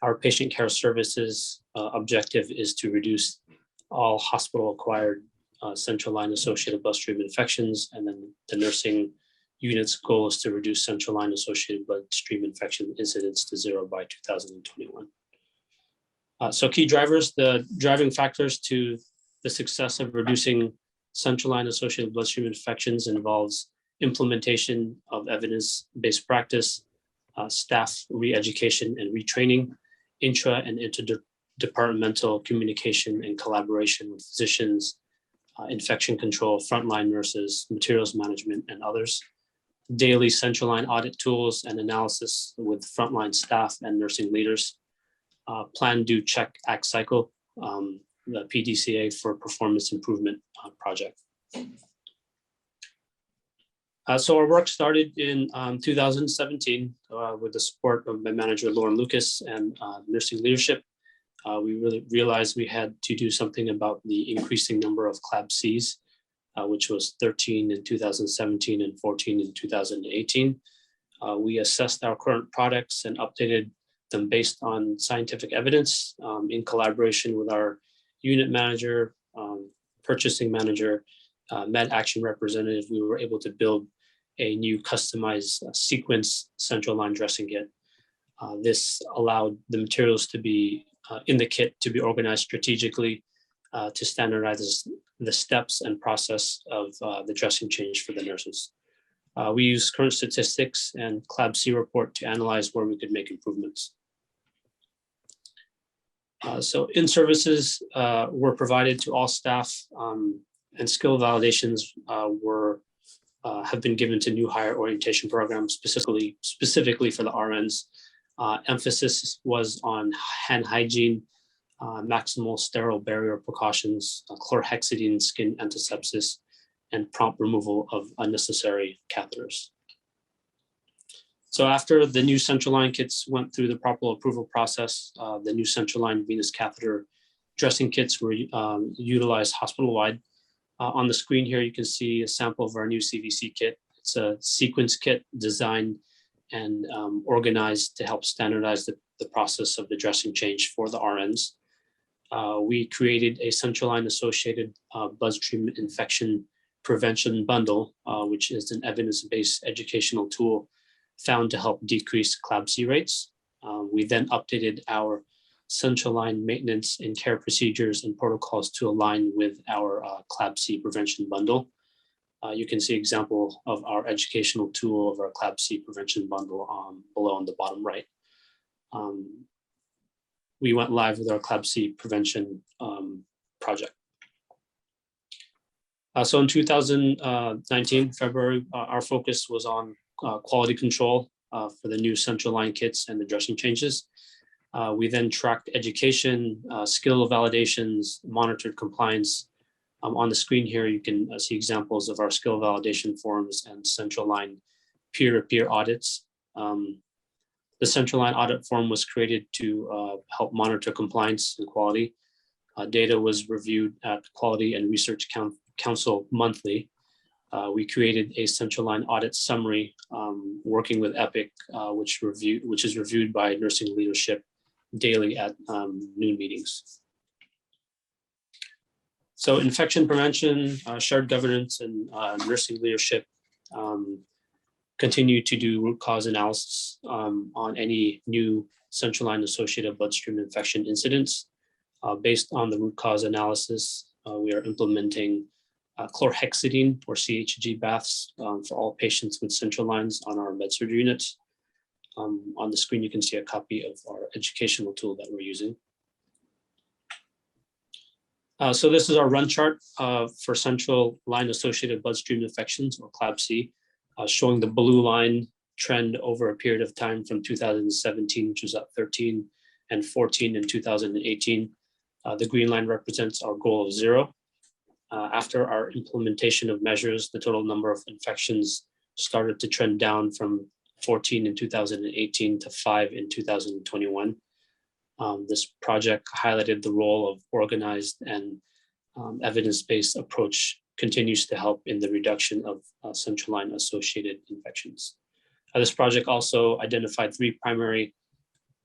Our patient care services objective is to reduce all hospital-acquired central line associated bloodstream infections, and then the nursing unit's goal is to reduce central line associated bloodstream infection incidence to 0 by 2021. So key drivers, the driving factors to the success of reducing central line associated bloodstream infections involves implementation of evidence-based practice, staff re-education and retraining, intra and interdepartmental communication and collaboration with physicians, infection control, frontline nurses, materials management, and others. Daily central line audit tools and analysis with frontline staff and nursing leaders. Plan, do, check, act cycle, the PDCA for performance improvement project. So our work started in 2017 with the support of my manager, Lauren Lucas, and nursing leadership. We really realized we had to do something about the increasing number of CLABSIs, which was 13 in 2017 and 14 in 2018. We assessed our current products and updated them based on scientific evidence in collaboration with our unit manager, purchasing manager, med action representative. We were able to build a new customized sequence central line dressing kit. This allowed the materials to be in the kit to be organized strategically to standardize the steps and process of the dressing change for the nurses. We use current statistics and CLABSI report to analyze where we could make improvements. So in-services were provided to all staff, and skill validations have been given to new hire orientation programs specifically for the RNs. Emphasis was on hand hygiene, maximal sterile barrier precautions, chlorhexidine skin antisepsis, and prompt removal of unnecessary catheters. So after the new central line kits went through the proper approval process, the new central line venous catheter dressing kits were utilized hospital-wide. On the screen here, you can see a sample of our new CVC kit. It's a sequence kit designed and organized to help standardize the process of the dressing change for the RNs. We created a central line associated bloodstream infection prevention bundle, which is an evidence-based educational tool found to help decrease CLABSI rates. We then updated our central line maintenance and care procedures and protocols to align with our CLABSI prevention bundle. You can see example of our educational tool of our CLABSI prevention bundle below on the bottom right. We went live with our CLABSI prevention project. So in 2019, February, our focus was on quality control for the new central line kits and the dressing changes. We then tracked education, skill validations, monitored compliance. On the screen here, you can see examples of our skill validation forms and central line peer-to-peer audits. The central line audit form was created to help monitor compliance and quality. Data was reviewed at Quality and Research Council monthly. We created a central line audit summary working with EPIC, which is reviewed by nursing leadership daily at noon meetings. So infection prevention, shared governance, and nursing leadership continue to do root cause analysis on any new central line associated bloodstream infection incidents. Based on the root cause analysis, we are implementing chlorhexidine or CHG baths for all patients with central lines on our med-surg units. On the screen, you can see a copy of our educational tool that we're using. So this is our run chart for central line associated bloodstream infections, or CLABSI, showing the blue line trend over a period of time from 2017, which was at 13, and 14 in 2018. The green line represents our goal of 0. After our implementation of measures, the total number of infections started to trend down from 14 in 2018 to 5 in 2021. This project highlighted the role of organized and evidence-based approach continues to help in the reduction of central line associated infections. This project also identified 3 primary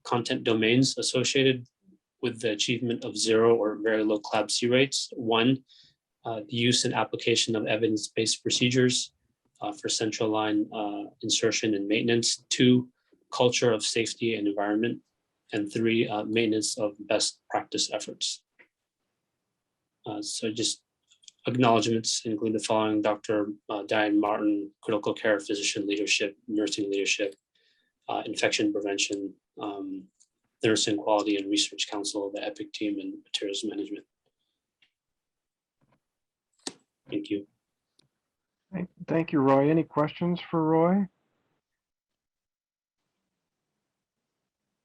content domains associated with the achievement of 0 or very low CLABSI rates. 1, the use and application of evidence-based procedures for central line insertion and maintenance. 2, culture of safety and environment. And 3, maintenance of best practice efforts. So just acknowledgements include the following: Dr. Diane Martin, critical care physician leadership, nursing leadership, infection prevention, Nursing Quality and Research Council, the EPIC team, and materials management. Thank you. Thank you, Roy. Any questions for Roy?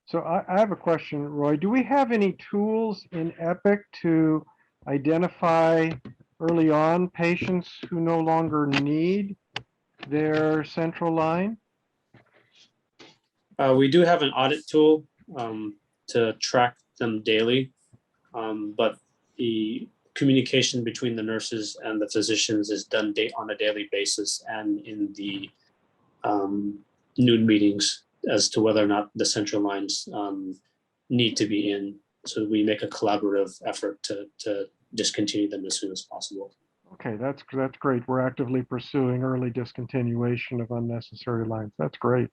So I have a question, Roy. Do we have any tools in EPIC to identify early on patients who no longer need their central line? We do have an audit tool to track them daily, but the communication between the nurses and the physicians is done on a daily basis and in the noon meetings as to whether or not the central lines need to be in. So we make a collaborative effort to discontinue them as soon as possible. Okay, that's great. We're actively pursuing early discontinuation of unnecessary lines. That's great.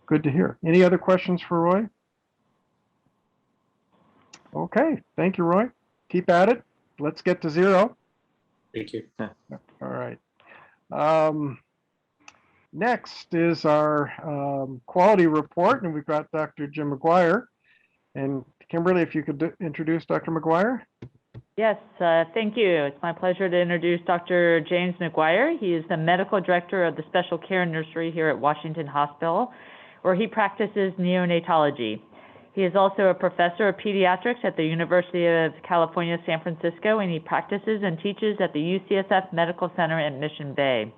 Good to hear. Any other questions for Roy? Okay, thank you, Roy. Keep at it. Let's get to 0. Thank you. All right. Next is our quality report, and we've got Dr. Jim McGuire. And Kimberly, if you could introduce Dr. McGuire. Yes, thank you. It's my pleasure to introduce Dr. James McGuire. He is the medical director of the special care nursery here at Washington Hospital, where he practices neonatology. He is also a professor of pediatrics at the University of California, San Francisco, and he practices and teaches at the UCSF Medical Center in Mission Bay.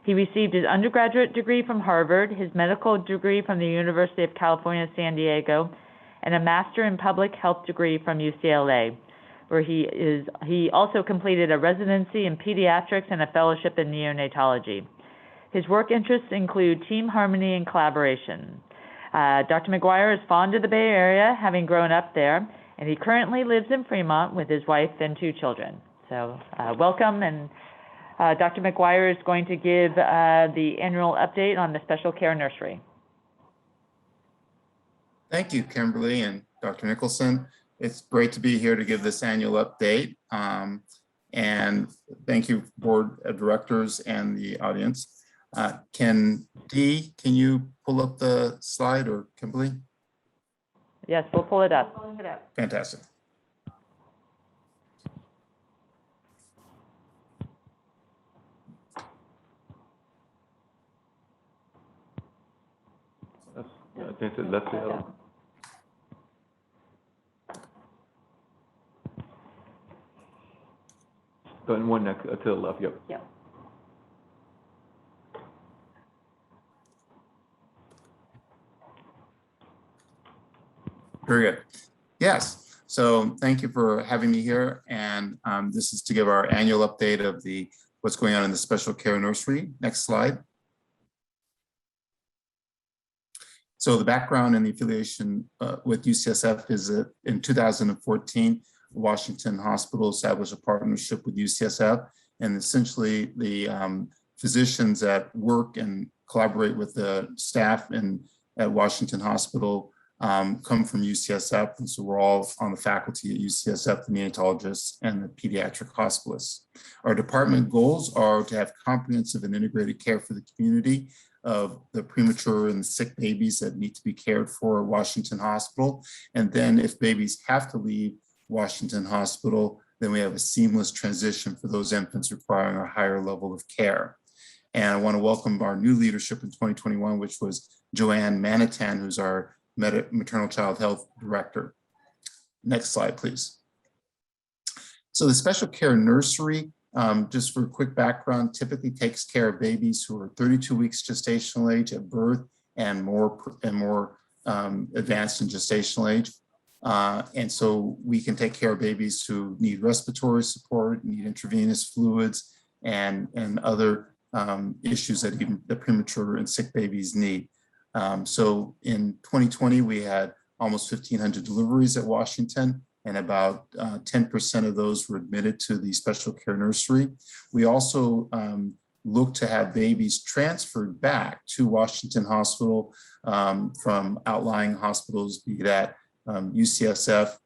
He received his undergraduate degree from Harvard, his medical degree from the University of California, San Diego, and a master in public health degree from UCLA, where he also completed a residency in pediatrics and a fellowship in neonatology. His work interests include team harmony and collaboration. Dr. McGuire is fond of the Bay Area, having grown up there, and he currently lives in Fremont with his wife and 2 children. So welcome, and Dr. McGuire is going to give the annual update on the special care nursery. Thank you, Kimberly and Dr. Nicholson. It's great to be here to give this annual update. And thank you, board of directors and the audience. Can you pull up the slide, or Kimberly? Yes, we'll pull it up. Fantastic. I think that's the other. Then one next to the left, yep. Yep. Very good. Yes. So thank you for having me here. And this is to give our annual update of what's going on in the special care nursery. Next slide. So the background and the affiliation with UCSF is that in 2014, Washington Hospital established a partnership with UCSF, and essentially the physicians that work and collaborate with the staff at Washington Hospital come from UCSF, and so we're all on the faculty at UCSF, the neonatologists and the pediatric hospitalists. Our department goals are to have comprehensive and integrated care for the community of the premature and sick babies that need to be cared for at Washington Hospital. And then if babies have to leave Washington Hospital, then we have a seamless transition for those infants requiring a higher level of care. And I want to welcome our new leadership in 2021, which was Joanne Manitan, who's our maternal child health director. Next slide, please. So the special care nursery, just for a quick background, typically takes care of babies who are 32 weeks gestational age at birth and more advanced in gestational age. And so we can take care of babies who need respiratory support, need intravenous fluids, and other issues that even the premature and sick babies need. So in 2020, we had almost 1,500 deliveries at Washington, and about 10% of those were admitted to the special care nursery. We also look to have babies transferred back to Washington Hospital from outlying hospitals, be that UCSF,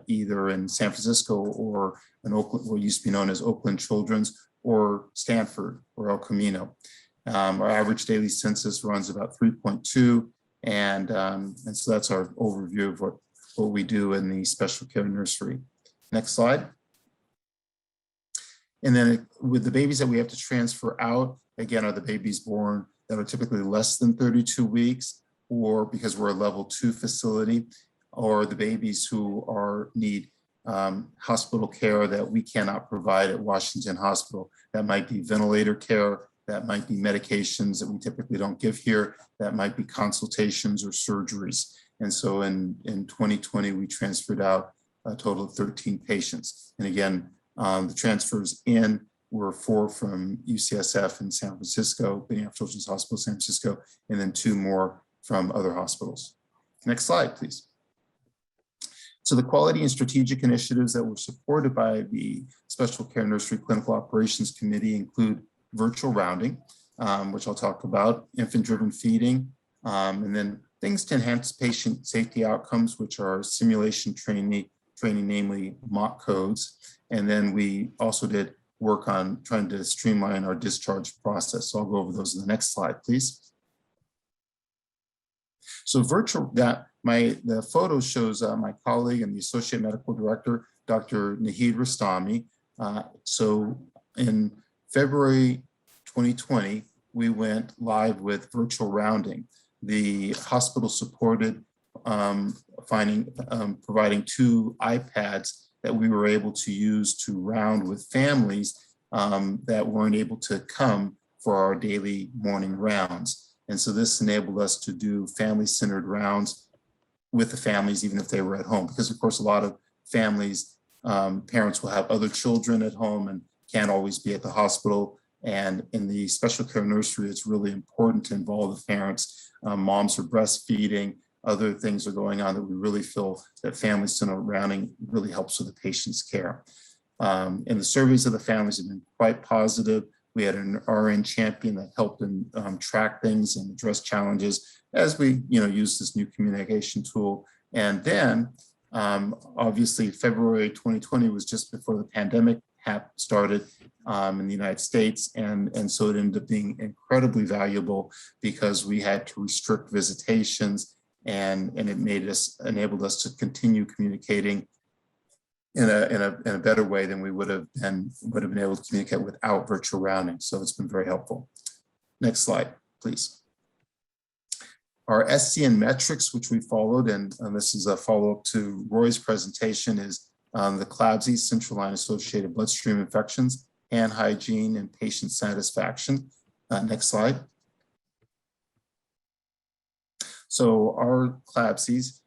either in San Francisco or in Oakland, what used to be known as Oakland Children's, or Stanford or El Camino. Our average daily census runs about 3.2, and so that's our overview of what we do in the special care nursery. Next slide. And then with the babies that we have to transfer out, again, are the babies born that are typically less than 32 weeks, or because we're a level 2 facility, or the babies who need hospital care that we cannot provide at Washington Hospital. That might be ventilator care, that might be medications that we typically don't give here, that might be consultations or surgeries. And so in 2020, we transferred out a total of 13 patients. And again, the transfers in were 4 from UCSF in San Francisco, Benioff Children's Hospital, San Francisco, and then 2 more from other hospitals. Next slide, please. So the quality and strategic initiatives that were supported by the Special Care Nursery Clinical Operations Committee include virtual rounding, which I'll talk about, infant-driven feeding, and then things to enhance patient safety outcomes, which are simulation training, namely mock codes. And then we also did work on trying to streamline our discharge process. So I'll go over those in the next slide, please. So The photo shows my colleague and the Associate Medical Director, Dr. Nahid Rastami. So in February 2020, we went live with virtual rounding. The hospital supported providing 2 iPads that we were able to use to round with families that weren't able to come for our daily morning rounds. And so this enabled us to do family-centered rounds with the families, even if they were at home, because of course, a lot of families, parents will have other children at home and can't always be at the hospital. And in the special care nursery, it's really important to involve the parents. Moms are breastfeeding, other things are going on that we really feel that family-centered rounding really helps with the patient's care. And the surveys of the families have been quite positive. We had an RN champion that helped them track things and address challenges as we use this new communication tool. And then obviously February 2020 was just before the pandemic started in the United States. And so it ended up being incredibly valuable because we had to restrict visitations and it enabled us to continue communicating in a better way than we would have been able to communicate without virtual rounding. So it's been very helpful. Next slide, please. Our SCN metrics, which we followed, and this is a follow-up to Roy's presentation, is the CLABSI, central line associated bloodstream infections, hand hygiene, and patient satisfaction. Next slide. So our CLABSIs,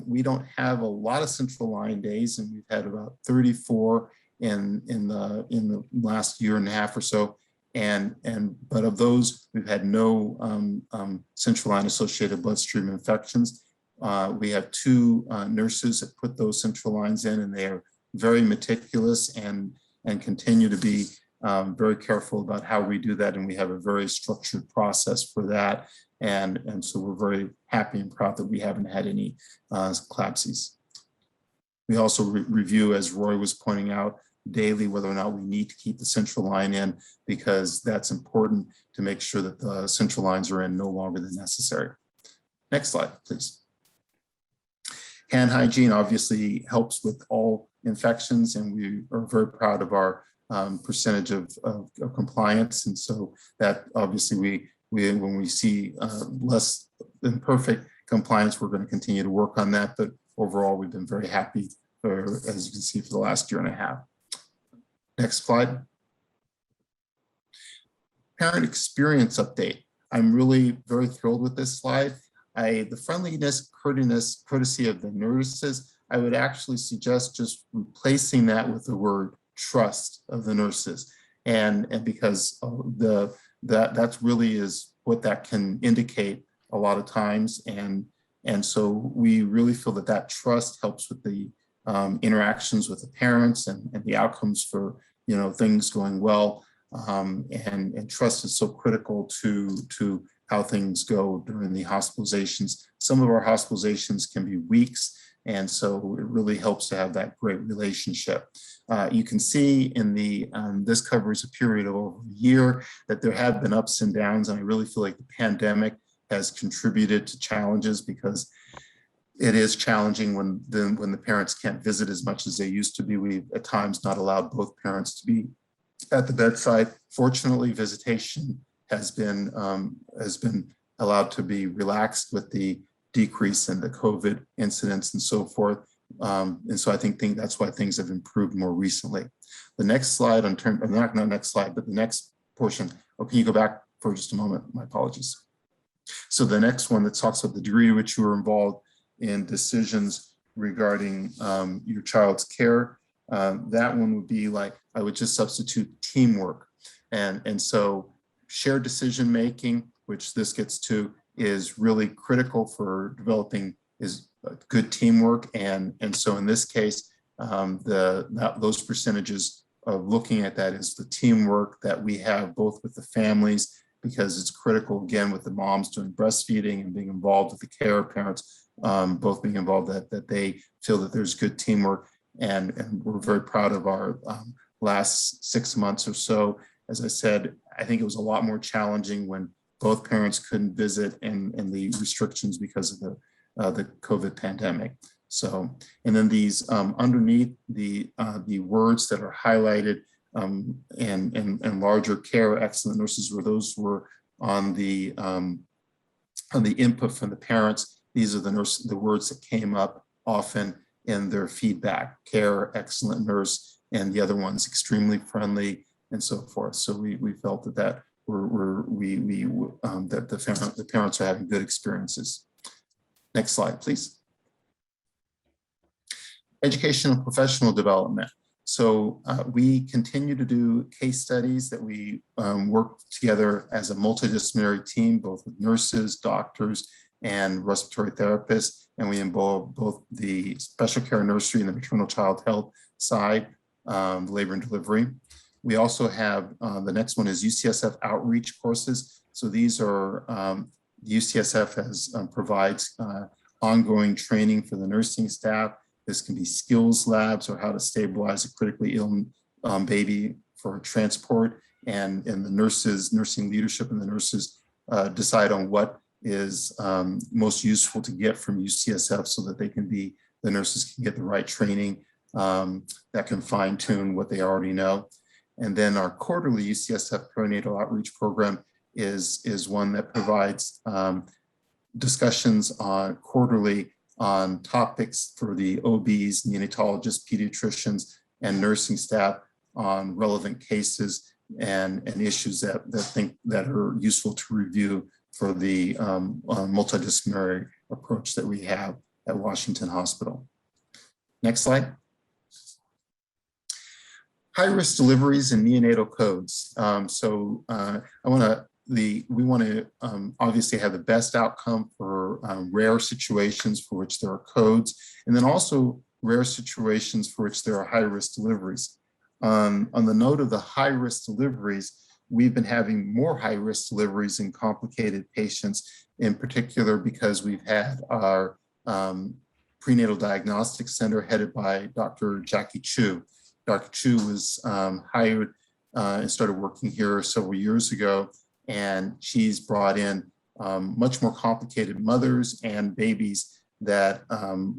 we don't have a lot of central line days, and we've had about 34 in the last year and a half or so. But of those, we've had no central line associated bloodstream infections. We have 2 nurses that put those central lines in, and they are very meticulous and continue to be very careful about how we do that. And we have a very structured process for that. And so we're very happy and proud that we haven't had any CLABSIs. We also review, as Roy was pointing out, daily whether or not we need to keep the central line in, because that's important to make sure that the central lines are in no longer than necessary. Next slide, please. Hand hygiene obviously helps with all infections, and we are very proud of our percentage of compliance. And so that obviously when we see less than perfect compliance, we're going to continue to work on that. But overall, we've been very happy, as you can see, for the last year and a half. Next slide. Parent experience update. I'm really very thrilled with this slide. The friendliness, courtesy of the nurses, I would actually suggest just replacing that with the word trust of the nurses. And because that really is what that can indicate a lot of times. And so we really feel that trust helps with the interactions with the parents and the outcomes for things going well. And trust is so critical to how things go during the hospitalizations. Some of our hospitalizations can be weeks, and so it really helps to have that great relationship. You can see in this covers a period of over a year that there have been ups and downs, and I really feel like the pandemic has contributed to challenges, because it is challenging when the parents can't visit as much as they used to be. We've at times not allowed both parents to be at the bedside. Fortunately, visitation has been allowed to be relaxed with the decrease in the COVID incidents and so forth. And so I think that's why things have improved more recently. The next slide not next slide, but the next portion. Oh, can you go back for just a moment? My apologies. So the next one that talks about the degree to which you were involved in decisions regarding your child's care. That one would be like, I would just substitute teamwork. And so shared decision making, which this gets to, is really critical for developing good teamwork. And so in this case, those percentages of looking at that is the teamwork that we have both with the families, because it's critical, again, with the moms doing breastfeeding and being involved with the care, parents both being involved, that they feel that there's good teamwork. And we're very proud of our last 6 months or so. As I said, I think it was a lot more challenging when both parents couldn't visit and the restrictions because of the COVID pandemic. So, and then these underneath the words that are highlighted and larger care, excellent nurses, where those were on the input from the parents. These are the words that came up often in their feedback: care, excellent nurse, and the other ones extremely friendly, and so forth. So we felt that that the parents are having good experiences. Next slide, please. Education and professional development. So we continue to do case studies that we work together as a multidisciplinary team, both with nurses, doctors, and respiratory therapists. And we involve both the special care nursery and the maternal child health side, labor and delivery. We also have, the next one is UCSF outreach courses. So these are, UCSF provides ongoing training for the nursing staff. This can be skills labs or how to stabilize a critically ill baby for transport. And the nurses, nursing leadership and the nurses decide on what is most useful to get from UCSF so that the nurses can get the right training that can fine tune what they already know. And then our quarterly UCSF perinatal outreach program is one that provides discussions on quarterly on topics for the OBs, neonatologists, pediatricians, and nursing staff on relevant cases and issues that are useful to review for the multidisciplinary approach that we have at Washington Hospital. Next slide. High-risk deliveries and neonatal codes. We want to obviously have the best outcome for rare situations for which there are codes, and then also rare situations for which there are high-risk deliveries. On the note of the high-risk deliveries, we've been having more high-risk deliveries in complicated patients, in particular because we've had our prenatal diagnostic center headed by Dr. Jackie Chu. Dr. Chu was hired and started working here several years ago, and she's brought in much more complicated mothers and babies that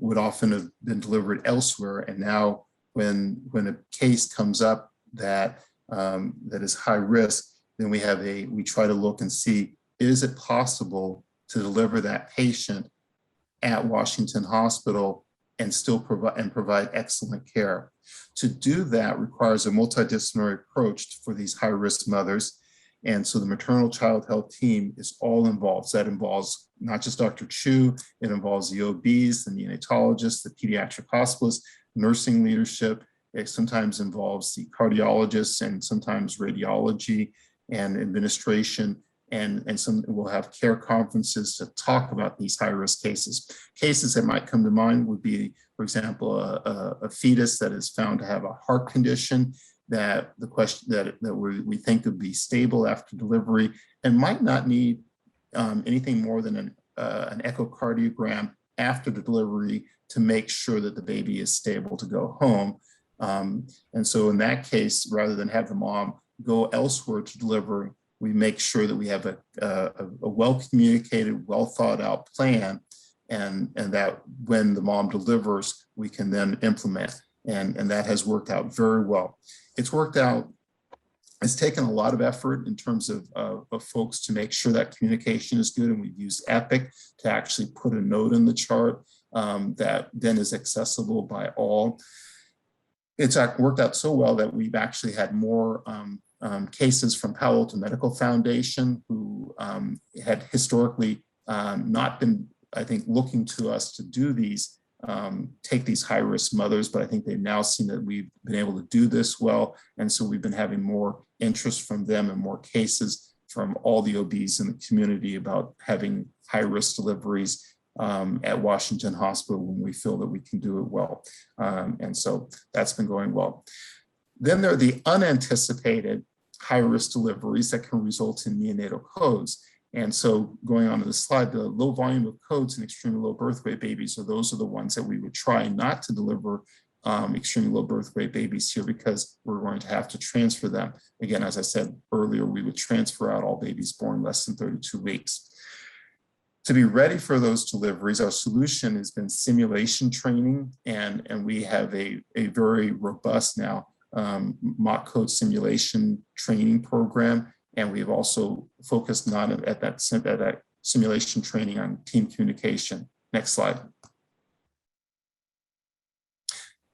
would often have been delivered elsewhere. And now when a case comes up that is high risk, then we try to look and see, is it possible to deliver that patient at Washington Hospital and still provide excellent care? To do that requires a multidisciplinary approach for these high-risk mothers. And so the maternal child health team is all involved. So that involves not just Dr. Chu, it involves the OBs, the neonatologists, the pediatric hospitalists, nursing leadership. It sometimes involves the cardiologists and sometimes radiology and administration. And we'll have care conferences to talk about these high-risk cases. Cases that might come to mind would be, for example, a fetus that is found to have a heart condition that we think would be stable after delivery and might not need anything more than an echocardiogram after the delivery to make sure that the baby is stable to go home. And so in that case, rather than have the mom go elsewhere to deliver, we make sure that we have a well-communicated, well-thought-out plan, and that when the mom delivers, we can then implement. And that has worked out very well. It's taken a lot of effort in terms of folks to make sure that communication is good, and we've used Epic to actually put a note in the chart that then is accessible by all. It's worked out so well that we've actually had more cases from Palliative Medical Foundation who had historically not been, I think, looking to us to do these, take these high-risk mothers, but I think they've now seen that we've been able to do this well. And so we've been having more interest from them and more cases from all the OBs in the community about having high-risk deliveries at Washington Hospital when we feel that we can do it well. And so that's been going well. Then there are the unanticipated high-risk deliveries that can result in neonatal codes. And so going on to the slide, the low volume of codes and extremely low birth weight babies, so those are the ones that we would try not to deliver extremely low birth weight babies here because we're going to have to transfer them. Again, as I said earlier, we would transfer out all babies born less than 32 weeks. To be ready for those deliveries, our solution has been simulation training, and we have a very robust now mock code simulation training program. And we've also focused not at that simulation training on team communication. Next slide.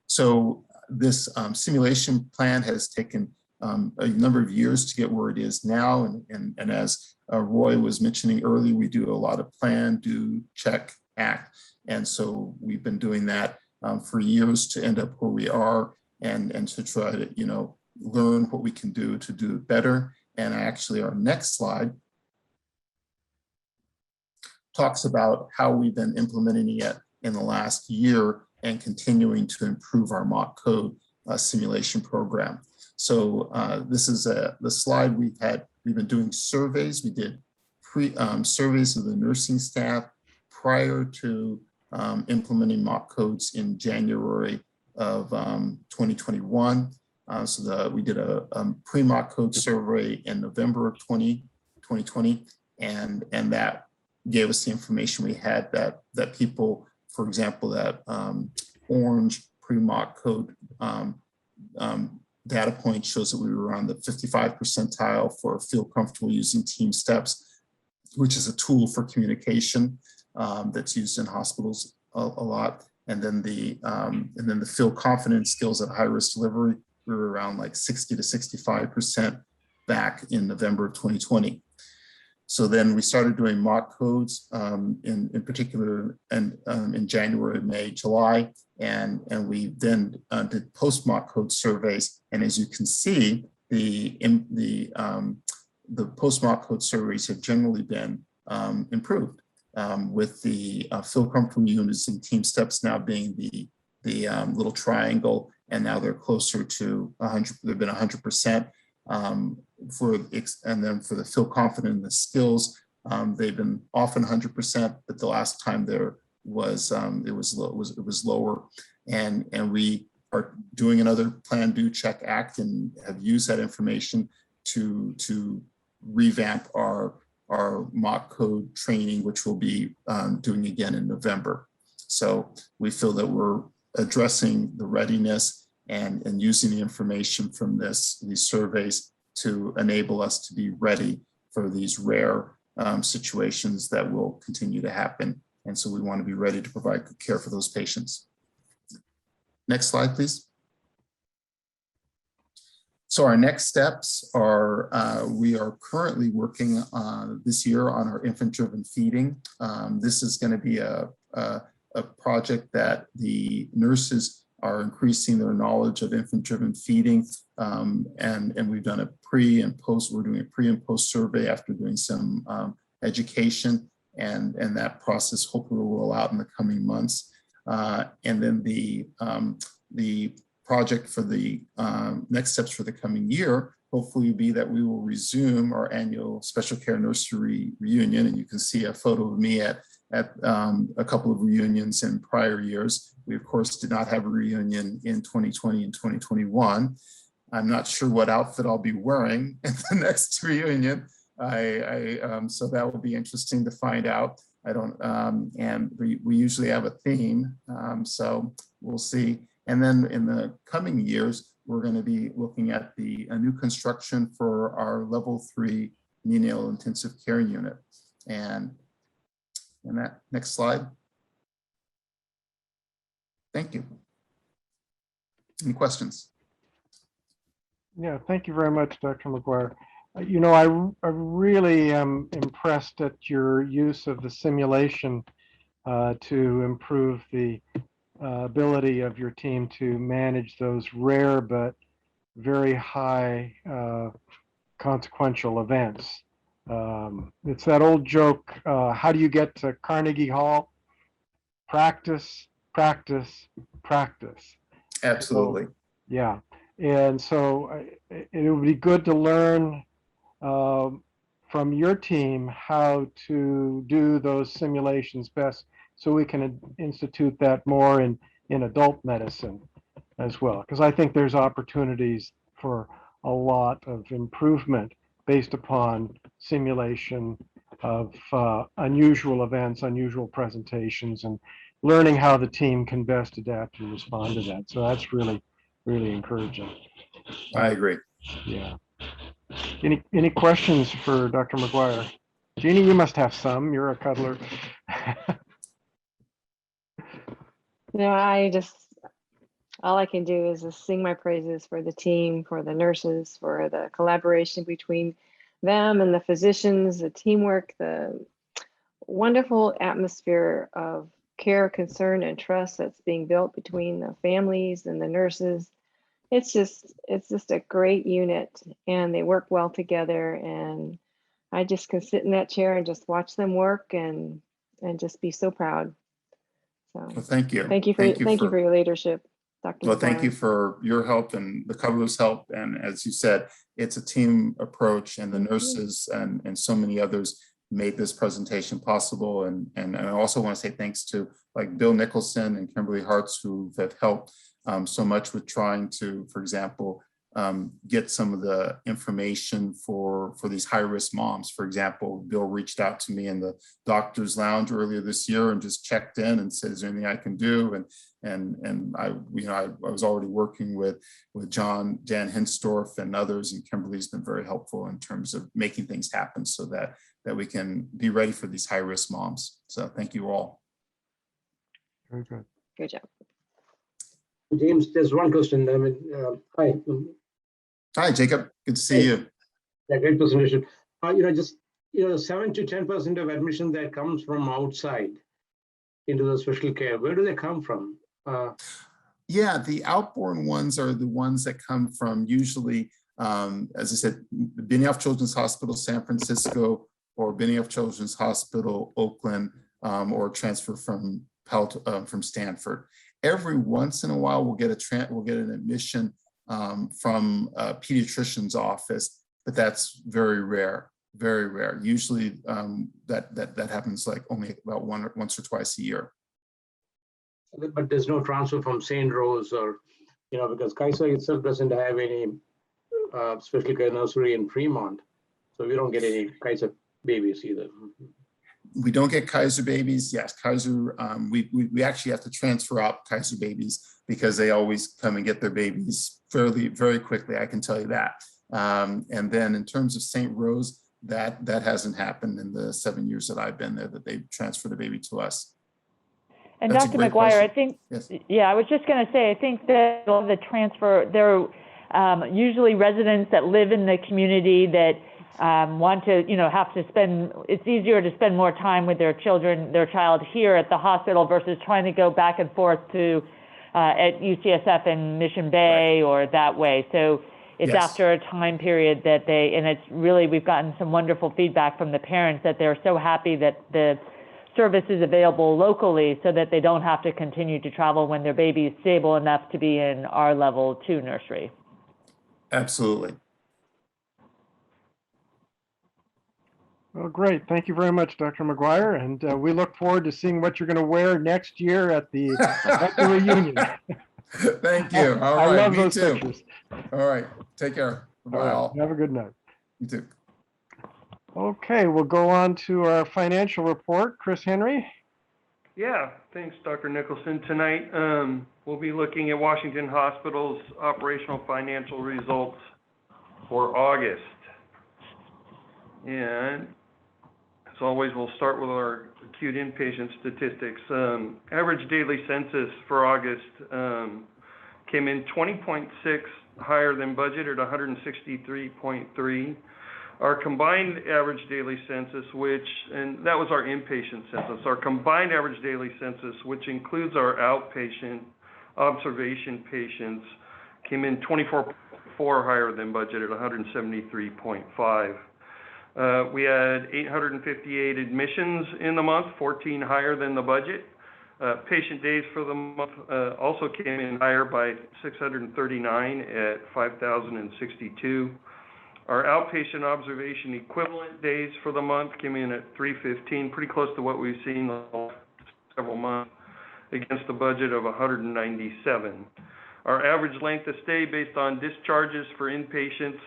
So this simulation plan has taken a number of years to get where it is now. And as Roy was mentioning earlier, we do a lot of plan, do, check, act. And so we've been doing that for years to end up where we are and to try to, learn what we can do to do it better. And actually our next slide talks about how we've been implementing it in the last year and continuing to improve our mock code simulation program. So this is the slide we've been doing surveys. We did surveys of the nursing staff prior to implementing mock codes in January of 2021. We did a pre-mock code survey in November of 2020, and that gave us the information we had that people, for example, that orange pre-mock code data point shows that we were on the 55th percentile for feel comfortable using team steps, which is a tool for communication that's used in hospitals a lot. And then the feel confident skills at high risk delivery, we were around like 60 to 65% back in November of 2020. So then we started doing mock codes in particular and in January, May, July, and we then did post mock code surveys. And as you can see, the post mock code surveys have generally been improved with the feel comfortable units and team steps now being the little triangle, and now they're closer to 100. They've been 100%. And then for the feel confident in the skills, they've been often 100%, but the last time there was it was lower, and we are doing another plan, do, check, act, and have used that information to revamp our mock code training, which we'll be doing again in November. So we feel that we're addressing the readiness and using the information from these surveys to enable us to be ready for these rare situations that will continue to happen. And so we want to be ready to provide good care for those patients. Next slide, please. So our next steps are, we are currently working this year on our infant-driven feeding. This is going to be a project that the nurses are increasing their knowledge of infant-driven feeding, and we've done a pre and post. We're doing a pre and post survey after doing some education, and that process hopefully will roll out in the coming months. And then the project for the next steps for the coming year hopefully will be that we will resume our annual special care nursery reunion, and you can see a photo of me at a couple of reunions in prior years. We, of course, did not have a reunion in 2020 and 2021. I'm not sure what outfit I'll be wearing at the next reunion. So that will be interesting to find out. And we usually have a theme, so we'll see. And then in the coming years, we're going to be looking at a new construction for our level 3 neonatal intensive care unit. And that next slide. Thank you. Any questions? Yeah, thank you very much, Dr. McGuire. I really am impressed at your use of the simulation to improve the ability of your team to manage those rare but very high consequential events. It's that old joke, how do you get to Carnegie Hall? Practice, practice, practice. Absolutely. So, yeah. And so it would be good to learn from your team how to do those simulations best, so we can institute that more in adult medicine as well. Because I think there's opportunities for a lot of improvement based upon simulation unusual events, unusual presentations, and learning how the team can best adapt and respond to that. So that's really, really encouraging. I agree. Yeah. Any questions for Dr. McGuire? Jeannie, you must have some. You're a cuddler. No, all I can do is just sing my praises for the team, for the nurses, for the collaboration between them and the physicians, the teamwork, the wonderful atmosphere of care, concern, and trust that's being built between the families and the nurses. It's just a great unit, and they work well together. And I just can sit in that chair and just watch them work and just be so proud. So Well, thank you. Thank you for your leadership, Dr. Well, thank McGuire. you for your help and the cuddlers' help. And as you said, it's a team approach, and the nurses and so many others made this presentation possible. And I also want to say thanks to like Bill Nicholson and Kimberly Hartz, who have helped so much with trying to, for example, get some of the information for these high-risk moms. For example, Bill reached out to me in the doctor's lounge earlier this year and just checked in and said, "Is there anything I can do?" And I was already working with Jan Hinsdorf and others, and Kimberly's been very helpful in terms of making things happen so that we can be ready for these high-risk moms. So thank you all. Very good. Good job. James, there's one question. I mean, hi. Hi, Jacob. Good to see you. Yeah, great presentation. 7 to 10% of admission that comes from outside into the special care. Where do they come from? Yeah, the outborn ones are the ones that come from usually, as I said, Benioff Children's Hospital, San Francisco, or Benioff Children's Hospital, Oakland, or transfer from Stanford. Every once in a while, we'll get an admission from a pediatrician's office, but that's very rare, very rare. Usually that happens like only about once or twice a year. But there's no transfer from St. Rose or, because Kaiser itself doesn't have any special care nursery in Fremont. So we don't get any Kaiser babies either. We don't get Kaiser babies. Yes, Kaiser, we actually have to transfer out Kaiser babies because they always come and get their babies very quickly, I can tell you that. And then in terms of St. Rose, that hasn't happened in the 7 years that I've been there, that they transferred a baby to us. And That's Dr. McGuire, I think, yes. Yeah, I was just going to say, I think that the transfer, there are usually residents that live in the community that want to, have to spend, it's easier to spend more time with their child here at the hospital versus trying to go back and forth to at UCSF in Mission Bay or that way. So it's Yes. after a time period that and it's really, we've gotten some wonderful feedback from the parents that they're so happy that the service is available locally so that they don't have to continue to travel when their baby is stable enough to be in our level 2 nursery. Absolutely. Well, great. Thank you very much, Dr. McGuire. And we look forward to seeing what you're going to wear next year at the reunion. Thank you. All I right, love me those too. pictures. All right, take care. Bye All right, all. have a good night. You too. Okay, we'll go on to our financial report. Chris Henry. Yeah, thanks, Dr. Nicholson. Tonight, we'll be looking at Washington Hospital's operational financial results for August. And as always, we'll start with our acute inpatient statistics. Average daily census for August came in 20.6 higher than budget at 163.3. Our combined average daily census, and that was our inpatient census, our combined average daily census, which includes our outpatient observation patients, came in 24.4 higher than budget at 173.5. We had 858 admissions in the month, 14 higher than the budget. Patient days for the month also came in higher by 639 at 5,062. Our outpatient observation equivalent days for the month came in at 315, pretty close to what we've seen the last several months, against a budget of 197. Our average length of stay based on discharges for inpatients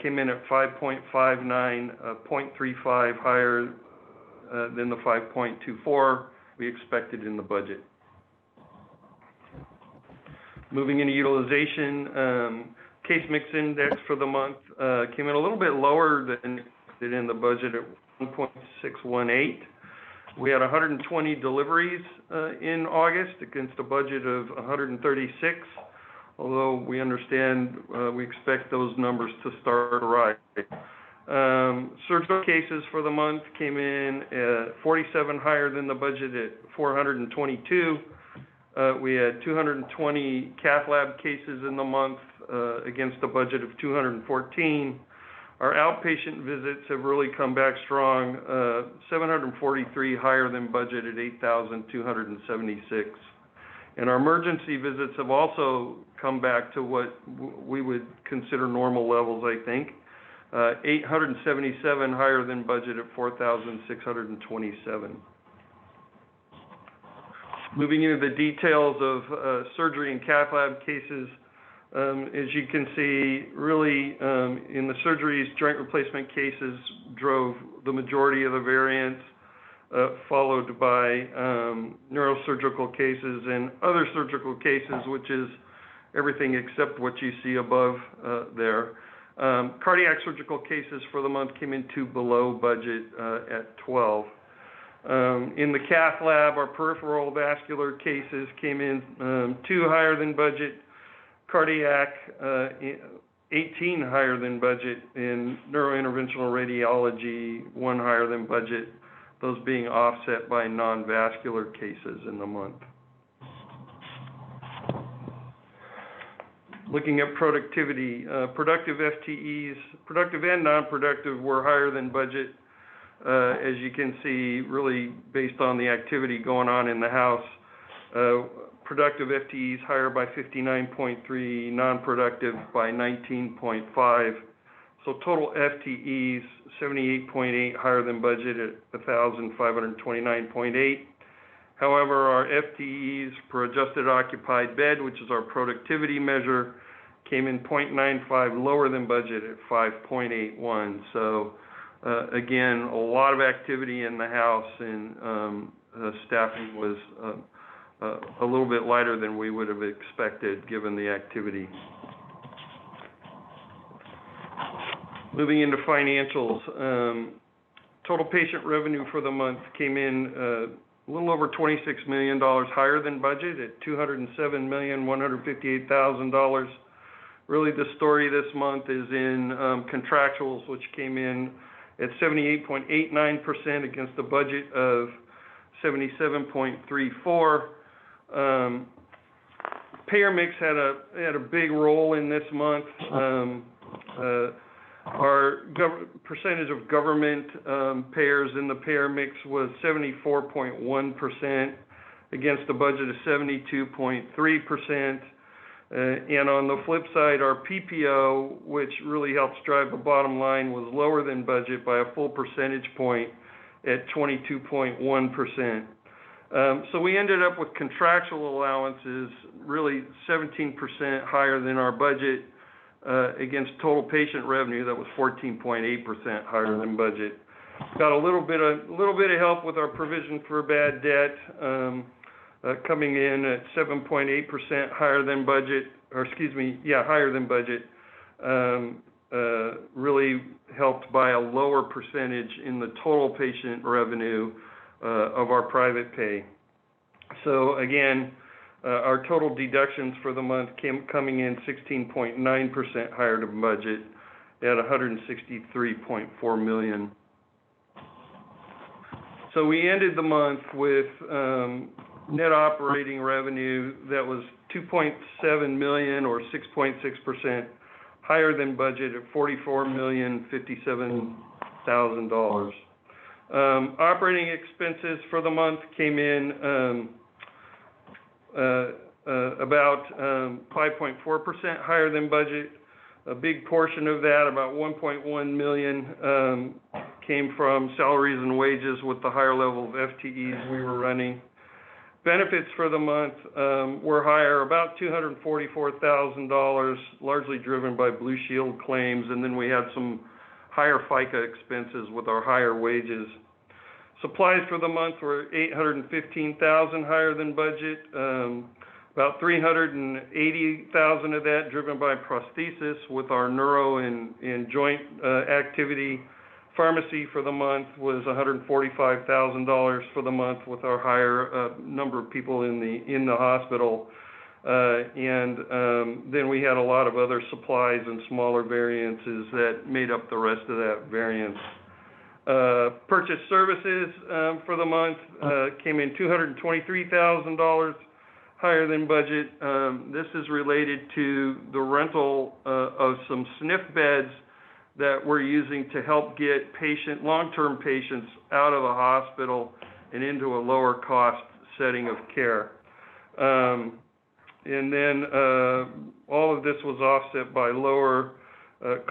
came in at 5.59, 0.35 higher than the 5.24 we expected in the budget. Moving into utilization, case mix index for the month came in a little bit lower than in the budget at 1.618. We had 120 deliveries in August against a budget of 136, although we understand we expect those numbers to start to rise. Surgical cases for the month came in at 47 higher than the budget at 422. We had 220 cath lab cases in the month against a budget of 214. Our outpatient visits have really come back strong, 743 higher than budget at 8,276. And our emergency visits have also come back to what we would consider normal levels, I think. 877 higher than budget at 4,627. Moving into the details of surgery and cath lab cases, as you can see, really in the surgeries, joint replacement cases drove the majority of the variance, followed by neurosurgical cases and other surgical cases, which is everything except what you see above there. Cardiac surgical cases for the month came in 2 below budget at 12. In the cath lab, our peripheral vascular cases came in 2 higher than budget, cardiac 18 higher than budget, in neurointerventional radiology 1 higher than budget, those being offset by non-vascular cases in the month. Looking at productivity, productive FTEs, productive and non-productive, were higher than budget. As you can see, really based on the activity going on in the house, productive FTEs higher by 59.3, non-productive by 19.5. So total FTEs 78.8 higher than budget at 1,529.8. However, our FTEs per adjusted occupied bed, which is our productivity measure, came in 0.95 lower than budget at 5.81. So again, a lot of activity in the house, and staffing was a little bit lighter than we would have expected given the activity. Moving into financials, total patient revenue for the month came in a little over $26 million higher than budget at $207,158,000. Really, the story this month is in contractuals, which came in at 78.89% against a budget of 77.34. Payer mix had a big role in this month. Our percentage of government payers in the payer mix was 74.1% against a budget of 72.3%. And on the flip side, our PPO, which really helps drive the bottom line, was lower than budget by a full percentage point at 22.1%. So we ended up with contractual allowances really 17% higher than our budget against total patient revenue that was 14.8% higher than budget. Got a little bit of help with our provision for bad debt, coming in at 7.8% higher than budget, higher than budget. Really helped by a lower percentage in the total patient revenue of our private pay. So again, our total deductions for the month coming in 16.9% higher than budget at $163.4 million. So we ended the month with net operating revenue that was $2.7 million or 6.6% higher than budget at $44,057,000. Operating expenses for the month came in about 5.4% higher than budget. A big portion of that, about $1.1 million, came from salaries and wages with the higher level of FTEs we were running. Benefits for the month were higher, about $244,000, largely driven by Blue Shield claims, and then we had some higher FICA expenses with our higher wages. Supplies for the month were $815,000 higher than budget, about $380,000 of that driven by prosthesis with our neuro and joint activity. Pharmacy for the month was $145,000 for the month with our higher number of people in the hospital. Then we had a lot of other supplies and smaller variances that made up the rest of that variance. Purchase services for the month came in $223,000 higher than budget. This is related to the rental of some SNF beds that we're using to help get long-term patients out of the hospital and into a lower cost setting of care. And then all of this was offset by lower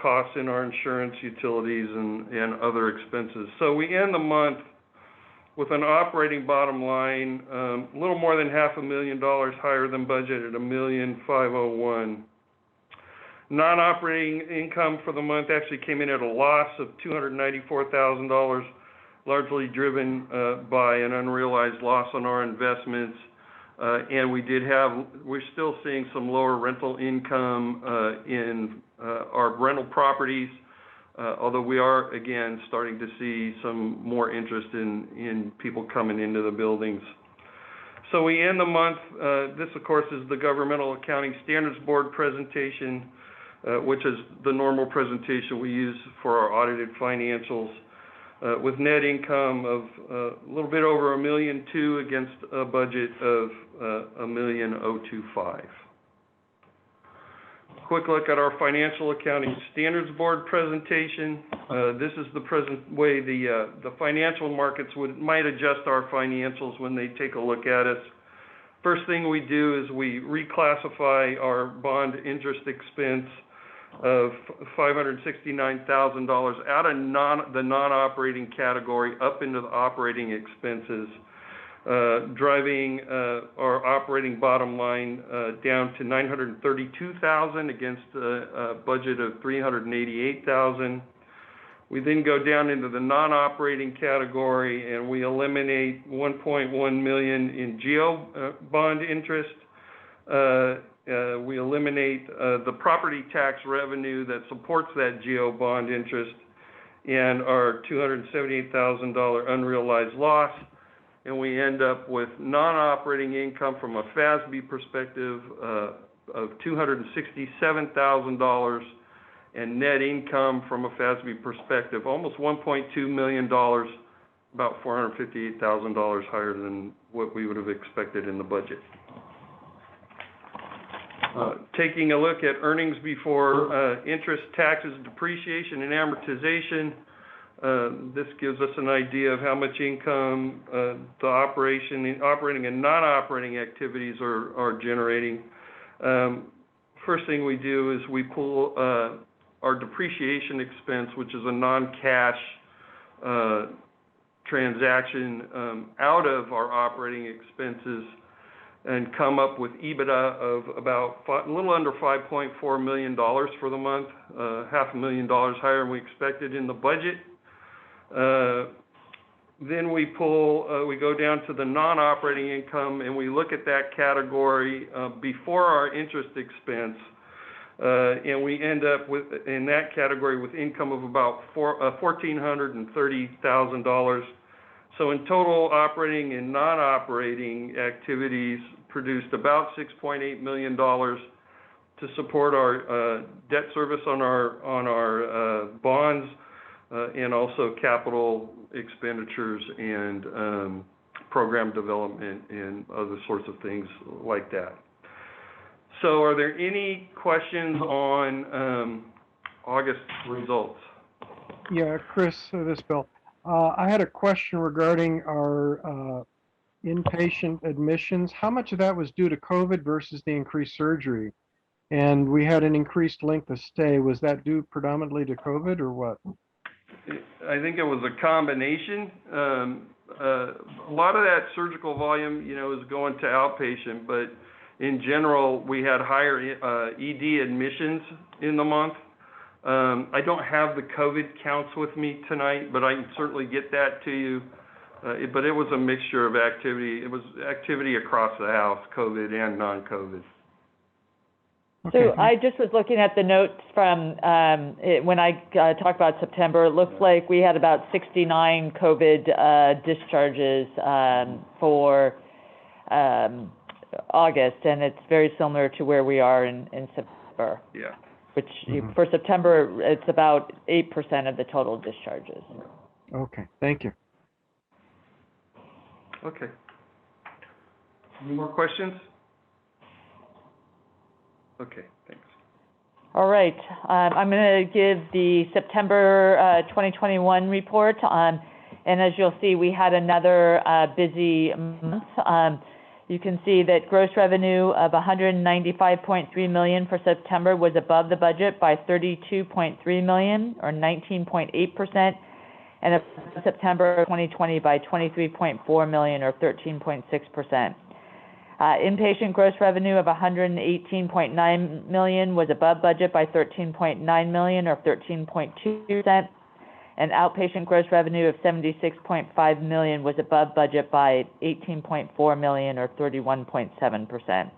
costs in our insurance, utilities, and other expenses. So we end the month with an operating bottom line a little more than $500,000 higher than budget at $1,501,000. Non-operating income for the month actually came in at a loss of $294,000, largely driven by an unrealized loss on our investments. And we're still seeing some lower rental income in our rental properties, although we are, again, starting to see some more interest in people coming into the buildings. So we end the month, this of course is the Governmental Accounting Standards Board presentation, which is the normal presentation we use for our audited financials, with net income of a little bit over $1.2 million against a budget of $1,025,000. Quick look at our Financial Accounting Standards Board presentation. This is the way the financial markets might adjust our financials when they take a look at us. First thing we do is we reclassify our bond interest expense of $569,000 out of the non-operating category up into the operating expenses, driving our operating bottom line down to $932,000 against a budget of $388,000. We then go down into the non-operating category and we eliminate $1.1 million in GO bond interest. We eliminate the property tax revenue that supports that GO bond interest and our $278,000 unrealized loss. And we end up with non-operating income from a FASB perspective of $267,000 and net income from a FASB perspective, almost $1.2 million, about $458,000 higher than what we would have expected in the budget. Taking a look at earnings before interest, taxes, depreciation, and amortization, this gives us an idea of how much income the operating and non-operating activities are generating. First thing we do is we pull our depreciation expense, which is a non-cash transaction, out of our operating expenses, and come up with EBITDA of about a little under $5.4 million for the month, $500,000 higher than we expected in the budget. Then we go down to the non-operating income and we look at that category before our interest expense, and we end up with, in that category, with income of about $1,430,000. So in total, operating and non-operating activities produced about $6.8 million to support our debt service on our bonds, and also capital expenditures and program development and other sorts of things like that. So are there any questions on August results? Yeah, Chris, this is Bill. I had a question regarding our inpatient admissions. How much of that was due to COVID versus the increased surgery? And we had an increased length of stay. Was that due predominantly to COVID or what? I think it was a combination. a lot of that surgical volume, is going to outpatient, but in general, we had higher ED admissions in the month. I don't have the COVID counts with me tonight, but I can certainly get that to you. But it was a mixture of activity. It was activity across the house, COVID and non-COVID. So I just was looking at the notes from when I talked about September. It looks like we had about 69 COVID discharges for August, and it's very similar to where we are in September. Yeah. Which for September, it's about 8% of the total discharges. Okay, thank you. Okay. Any more questions? Okay, thanks. All right, I'm going to give the September 2021 report. And as you'll see, we had another busy month. You can see that gross revenue of $195.3 million for September was above the budget by $32.3 million, or 19.8%, and above September 2020 by $23.4 million, or 13.6%. Inpatient gross revenue of $118.9 million was above budget by $13.9 million, or 13.2%. And outpatient gross revenue of $76.5 million was above budget by $18.4 million, or 31.7%.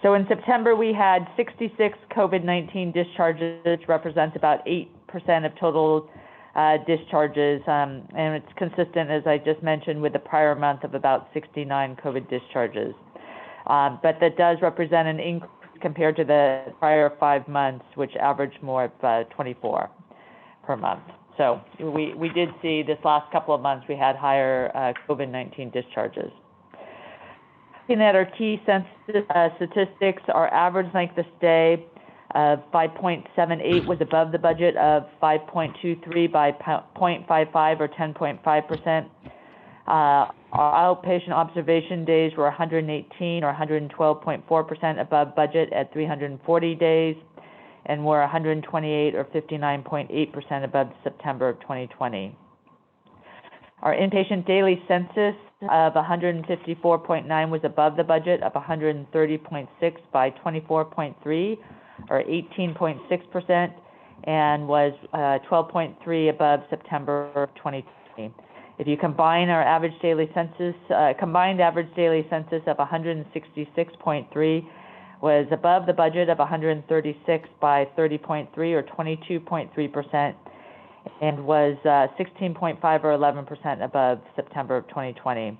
So in September, we had 66 COVID-19 discharges, which represents about 8% of total discharges, and it's consistent, as I just mentioned, with the prior month of about 69 COVID discharges. But that does represent an increase compared to the prior 5 months, which averaged more of 24 per month. So we did see this last couple of months, we had higher COVID-19 discharges. Looking at our key census statistics, our average length of stay of 5.78 was above the budget of 5.23 by 0.55 or 10.5%. Our outpatient observation days were 118 or 112.4% above budget at 340 days, and were 128 or 59.8% above September of 2020. Our inpatient daily census of 154.9 was above the budget of 130.6 by 24.3 or 18.6%, and was 12.3 above September of 2020. If you combine our average daily census, combined average daily census of 166.3 was above the budget of 136 by 30.3 or 22.3%, and was 16.5 or 11% above September of 2020.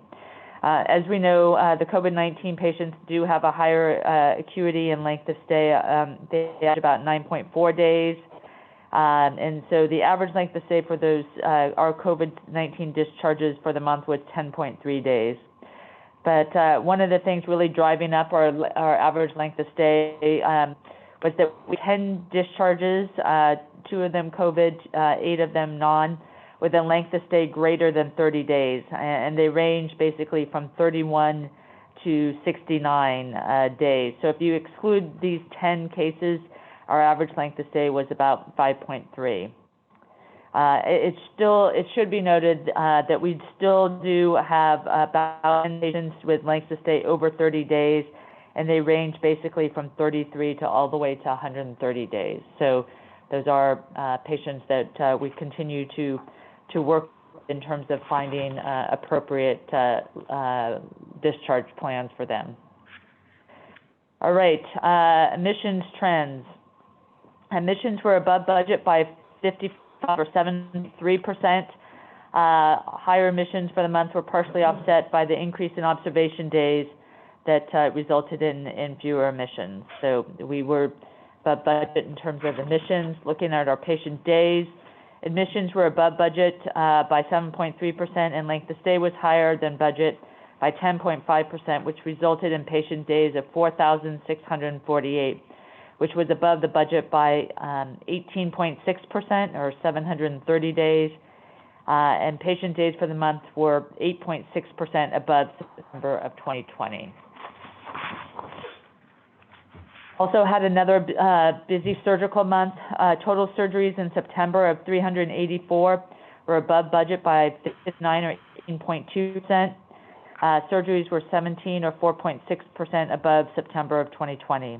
As we know, the COVID-19 patients do have a higher acuity and length of stay. They had about 9.4 days. And so the average length of stay for those, our COVID-19 discharges for the month was 10.3 days. But one of the things really driving up our average length of stay was that we had 10 discharges, 2 of them COVID, 8 of them non, with a length of stay greater than 30 days. And they range basically from 31 to 69 days. So if you exclude these 10 cases, our average length of stay was about 5.3. It should be noted that we still do have about 10 patients with lengths of stay over 30 days, and they range basically from 33 to all the way to 130 days. So those are patients that we continue to work in terms of finding appropriate discharge plans for them. All right, admissions trends. Admissions were above budget by 55 or 73%. Higher admissions for the month were partially offset by the increase in observation days that resulted in fewer admissions. So we were above budget in terms of admissions. Looking at our patient days, admissions were above budget by 7.3%, and length of stay was higher than budget by 10.5%, which resulted in patient days of 4,648, which was above the budget by 18.6% or 730 days. And patient days for the month were 8.6% above September of 2020. Also had another busy surgical month. Total surgeries in September of 384 were above budget by 59 or 13.2%. Surgeries were 17 or 4.6% above September of 2020.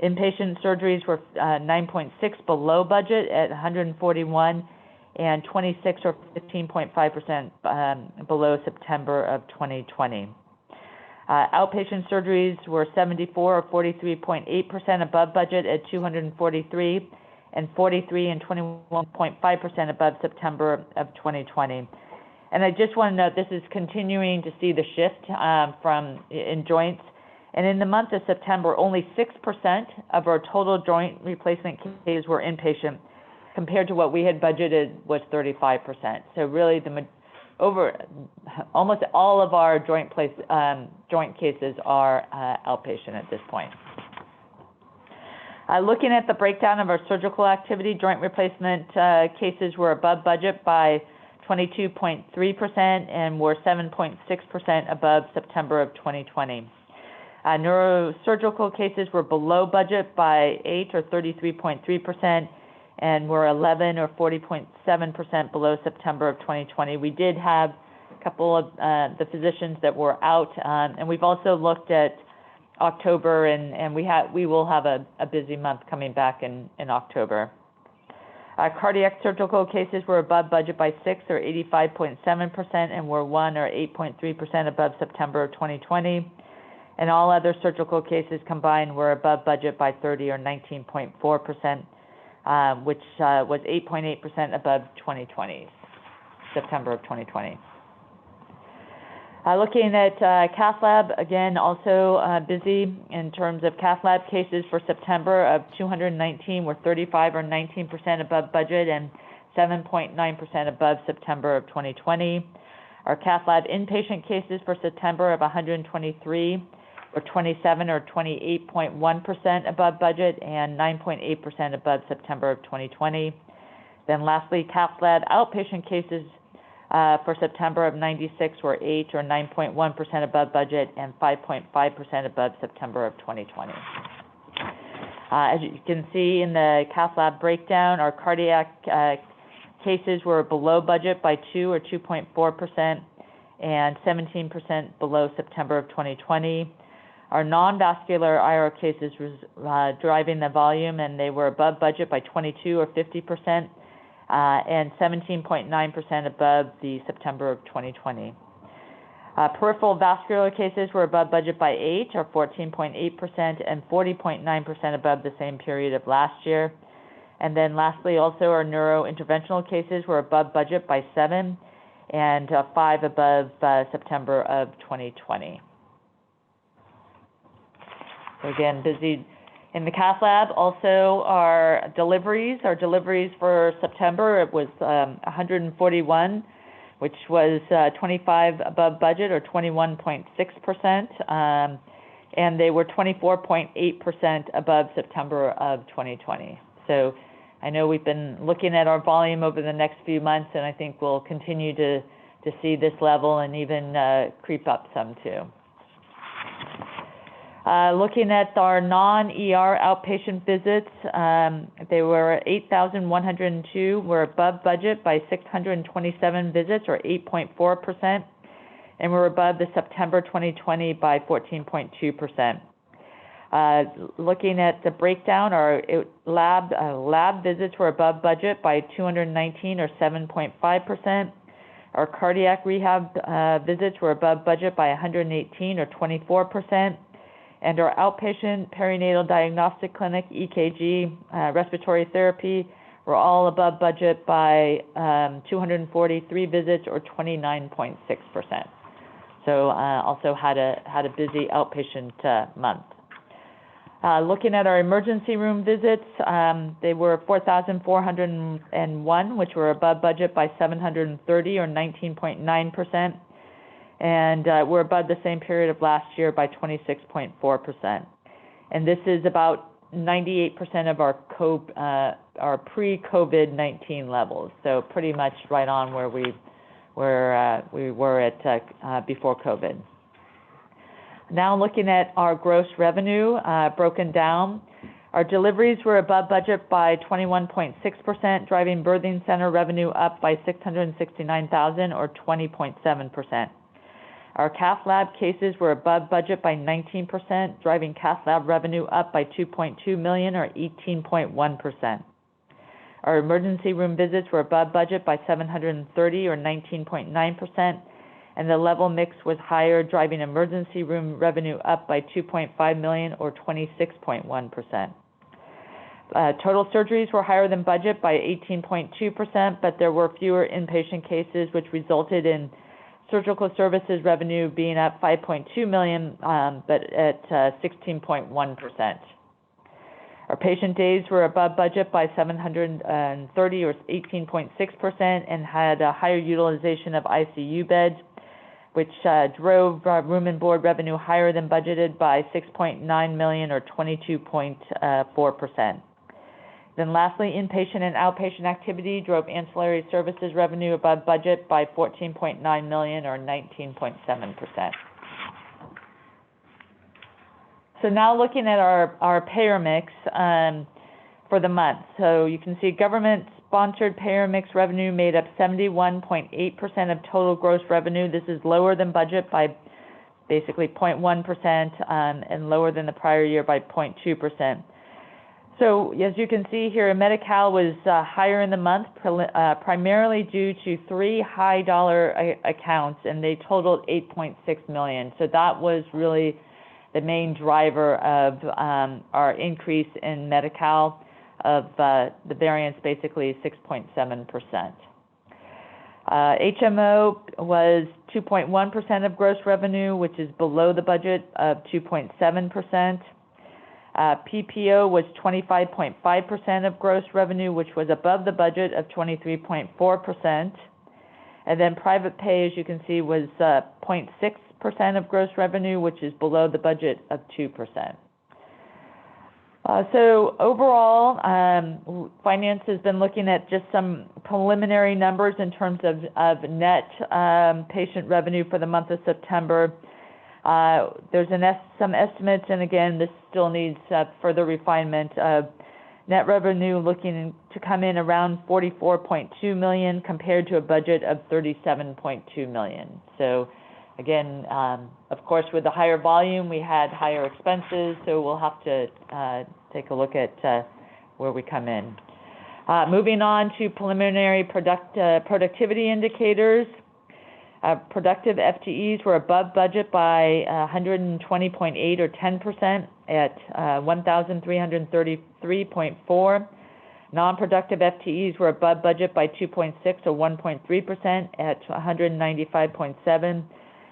Inpatient surgeries were 9.6 below budget at 141 and 26 or 15.5% below September of 2020. Outpatient surgeries were 74 or 43.8% above budget at 243 and 43 and 21.5% above September of 2020. And I just want to note this is continuing to see the shift in joints. And in the month of September, only 6% of our total joint replacement cases were inpatient, compared to what we had budgeted was 35%. So really, almost all of our joint cases are outpatient at this point. Looking at the breakdown of our surgical activity, joint replacement cases were above budget by 22.3% and were 7.6% above September of 2020. Neurosurgical cases were below budget by 8 or 33.3% and were 11 or 40.7% below September of 2020. We did have a couple of the physicians that were out, and we've also looked at October, and we will have a busy month coming back in October. Cardiac surgical cases were above budget by 6 or 85.7% and were 1 or 8.3% above September of 2020. And all other surgical cases combined were above budget by 30 or 19.4%, which was 8.8% above 2020, September of 2020. Looking at cath lab, again, also busy in terms of cath lab cases for September of 219 were 35 or 19% above budget and 7.9% above September of 2020. Our cath lab inpatient cases for September of 123 were 27 or 28.1% above budget and 9.8% above September of 2020. Then lastly, cath lab outpatient cases for September of 96 were 8 or 9.1% above budget and 5.5% above September of 2020. As you can see in the cath lab breakdown, our cardiac cases were below budget by 2 or 2.4% and 17% below September of 2020. Our non-vascular IR cases was driving the volume, and they were above budget by 22 or 50%. And 17.9% above the September of 2020. Peripheral vascular cases were above budget by 8 or 14.8% and 40.9% above the same period of last year. And then lastly, also our neurointerventional cases were above budget by 7 and 5 above September of 2020. So again, busy in the cath lab. Also, our deliveries for September, it was 141, which was 25 above budget or 21.6%, and they were 24.8% above September of 2020. So I know we've been looking at our volume over the next few months, and I think we'll continue to see this level and even creep up some too. Looking at our non-ER outpatient visits, they were 8,102, were above budget by 627 visits or 8.4%, and were above the September 2020 by 14.2%. Looking at the breakdown, our lab visits were above budget by 219 or 7.5%. Our cardiac rehab visits were above budget by 118 or 24%. And our outpatient perinatal diagnostic clinic, EKG, respiratory therapy, were all above budget by 243 visits or 29.6%. So also had a busy outpatient month. Looking at our emergency room visits, they were 4,401, which were above budget by 730 or 19.9%. And we're above the same period of last year by 26.4%. And this is about 98% of our pre-COVID-19 levels. So pretty much right on where we were at before COVID. Now looking at our gross revenue broken down, Our deliveries were above budget by 21.6%, driving birthing center revenue up by $669,000 or 20.7%. Our cath lab cases were above budget by 19%, driving cath lab revenue up by $2.2 million or 18.1%. Our emergency room visits were above budget by 730 or 19.9%, and the level mix was higher, driving emergency room revenue up by $2.5 million or 26.1%. Total surgeries were higher than budget by 18.2%, but there were fewer inpatient cases, which resulted in surgical services revenue being up $5.2 million, but at 16.1%. Our patient days were above budget by 730 or 18.6% and had a higher utilization of ICU beds, which drove room and board revenue higher than budgeted by $6.9 million or 22.4%. Then lastly, inpatient and outpatient activity drove ancillary services revenue above budget by $14.9 million or 19.7%. So now looking at our payer mix for the month. So you can see government-sponsored payer mix revenue made up 71.8% of total gross revenue. This is lower than budget by basically 0.1% and lower than the prior year by 0.2%. So as you can see here, Medi-Cal was higher in the month, primarily due to 3 high-dollar accounts, and they totaled $8.6 million. So that was really the main driver of our increase in Medi-Cal of the variance, basically 6.7%. HMO was 2.1% of gross revenue, which is below the budget of 2.7%. PPO was 25.5% of gross revenue, which was above the budget of 23.4%. And then private pay, as you can see, was 0.6% of gross revenue, which is below the budget of 2%. So overall, finance has been looking at just some preliminary numbers in terms of net patient revenue for the month of September. There's some estimates, and again, this still needs further refinement. Net revenue looking to come in around $44.2 million compared to a budget of $37.2 million. So again, of course, with the higher volume, we had higher expenses, so we'll have to take a look at where we come in. Moving on to preliminary productivity indicators. Productive FTEs were above budget by 120.8 or 10% at 1,333.4. Non-productive FTEs were above budget by 2.6 or 1.3% at 195.7.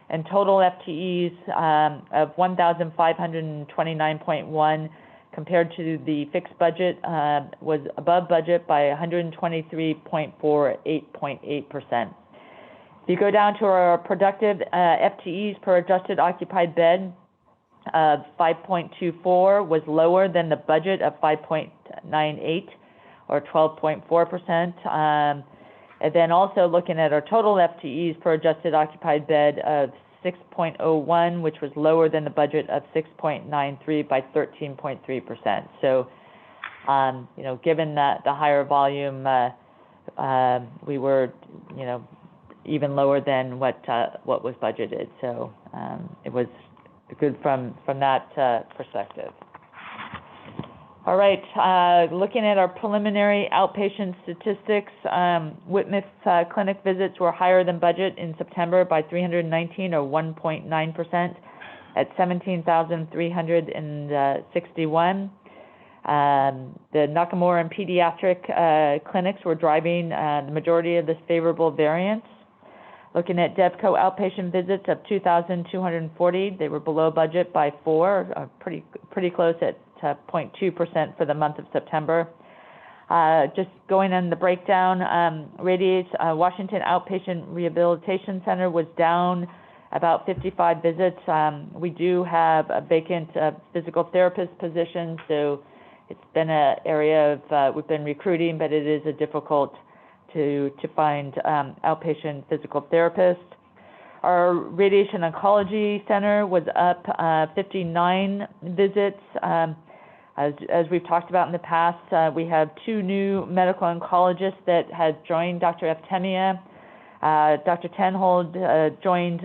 And total FTEs of 1,529.1 compared to the fixed budget was above budget by 123.4 or 8.8%. If you go down to our productive FTEs per adjusted occupied bed, 5.24 was lower than the budget of 5.98 or 12.4%. And then also looking at our total FTEs per adjusted occupied bed of 6.01, which was lower than the budget of 6.93 by 13.3%. So, given that the higher volume, we were, even lower than what was budgeted. So it was good from that perspective. All right, looking at our preliminary outpatient statistics, Whitman clinic visits were higher than budget in September by 319 or 1.9% at 17,361. The Nakamura and pediatric clinics were driving the majority of this favorable variance. Looking at Devco outpatient visits of 2,240, they were below budget by 4, pretty close at 0.2% for the month of September. Just going on the breakdown, Washington Outpatient Rehabilitation Center was down about 55 visits. We do have a vacant physical therapist position, so it's been an area of we've been recruiting, but it is difficult to find outpatient physical therapists. Our radiation oncology center was up 59 visits. As we've talked about in the past, we have 2 new medical oncologists that had joined Dr. Eftemia. Dr. Tenhold joined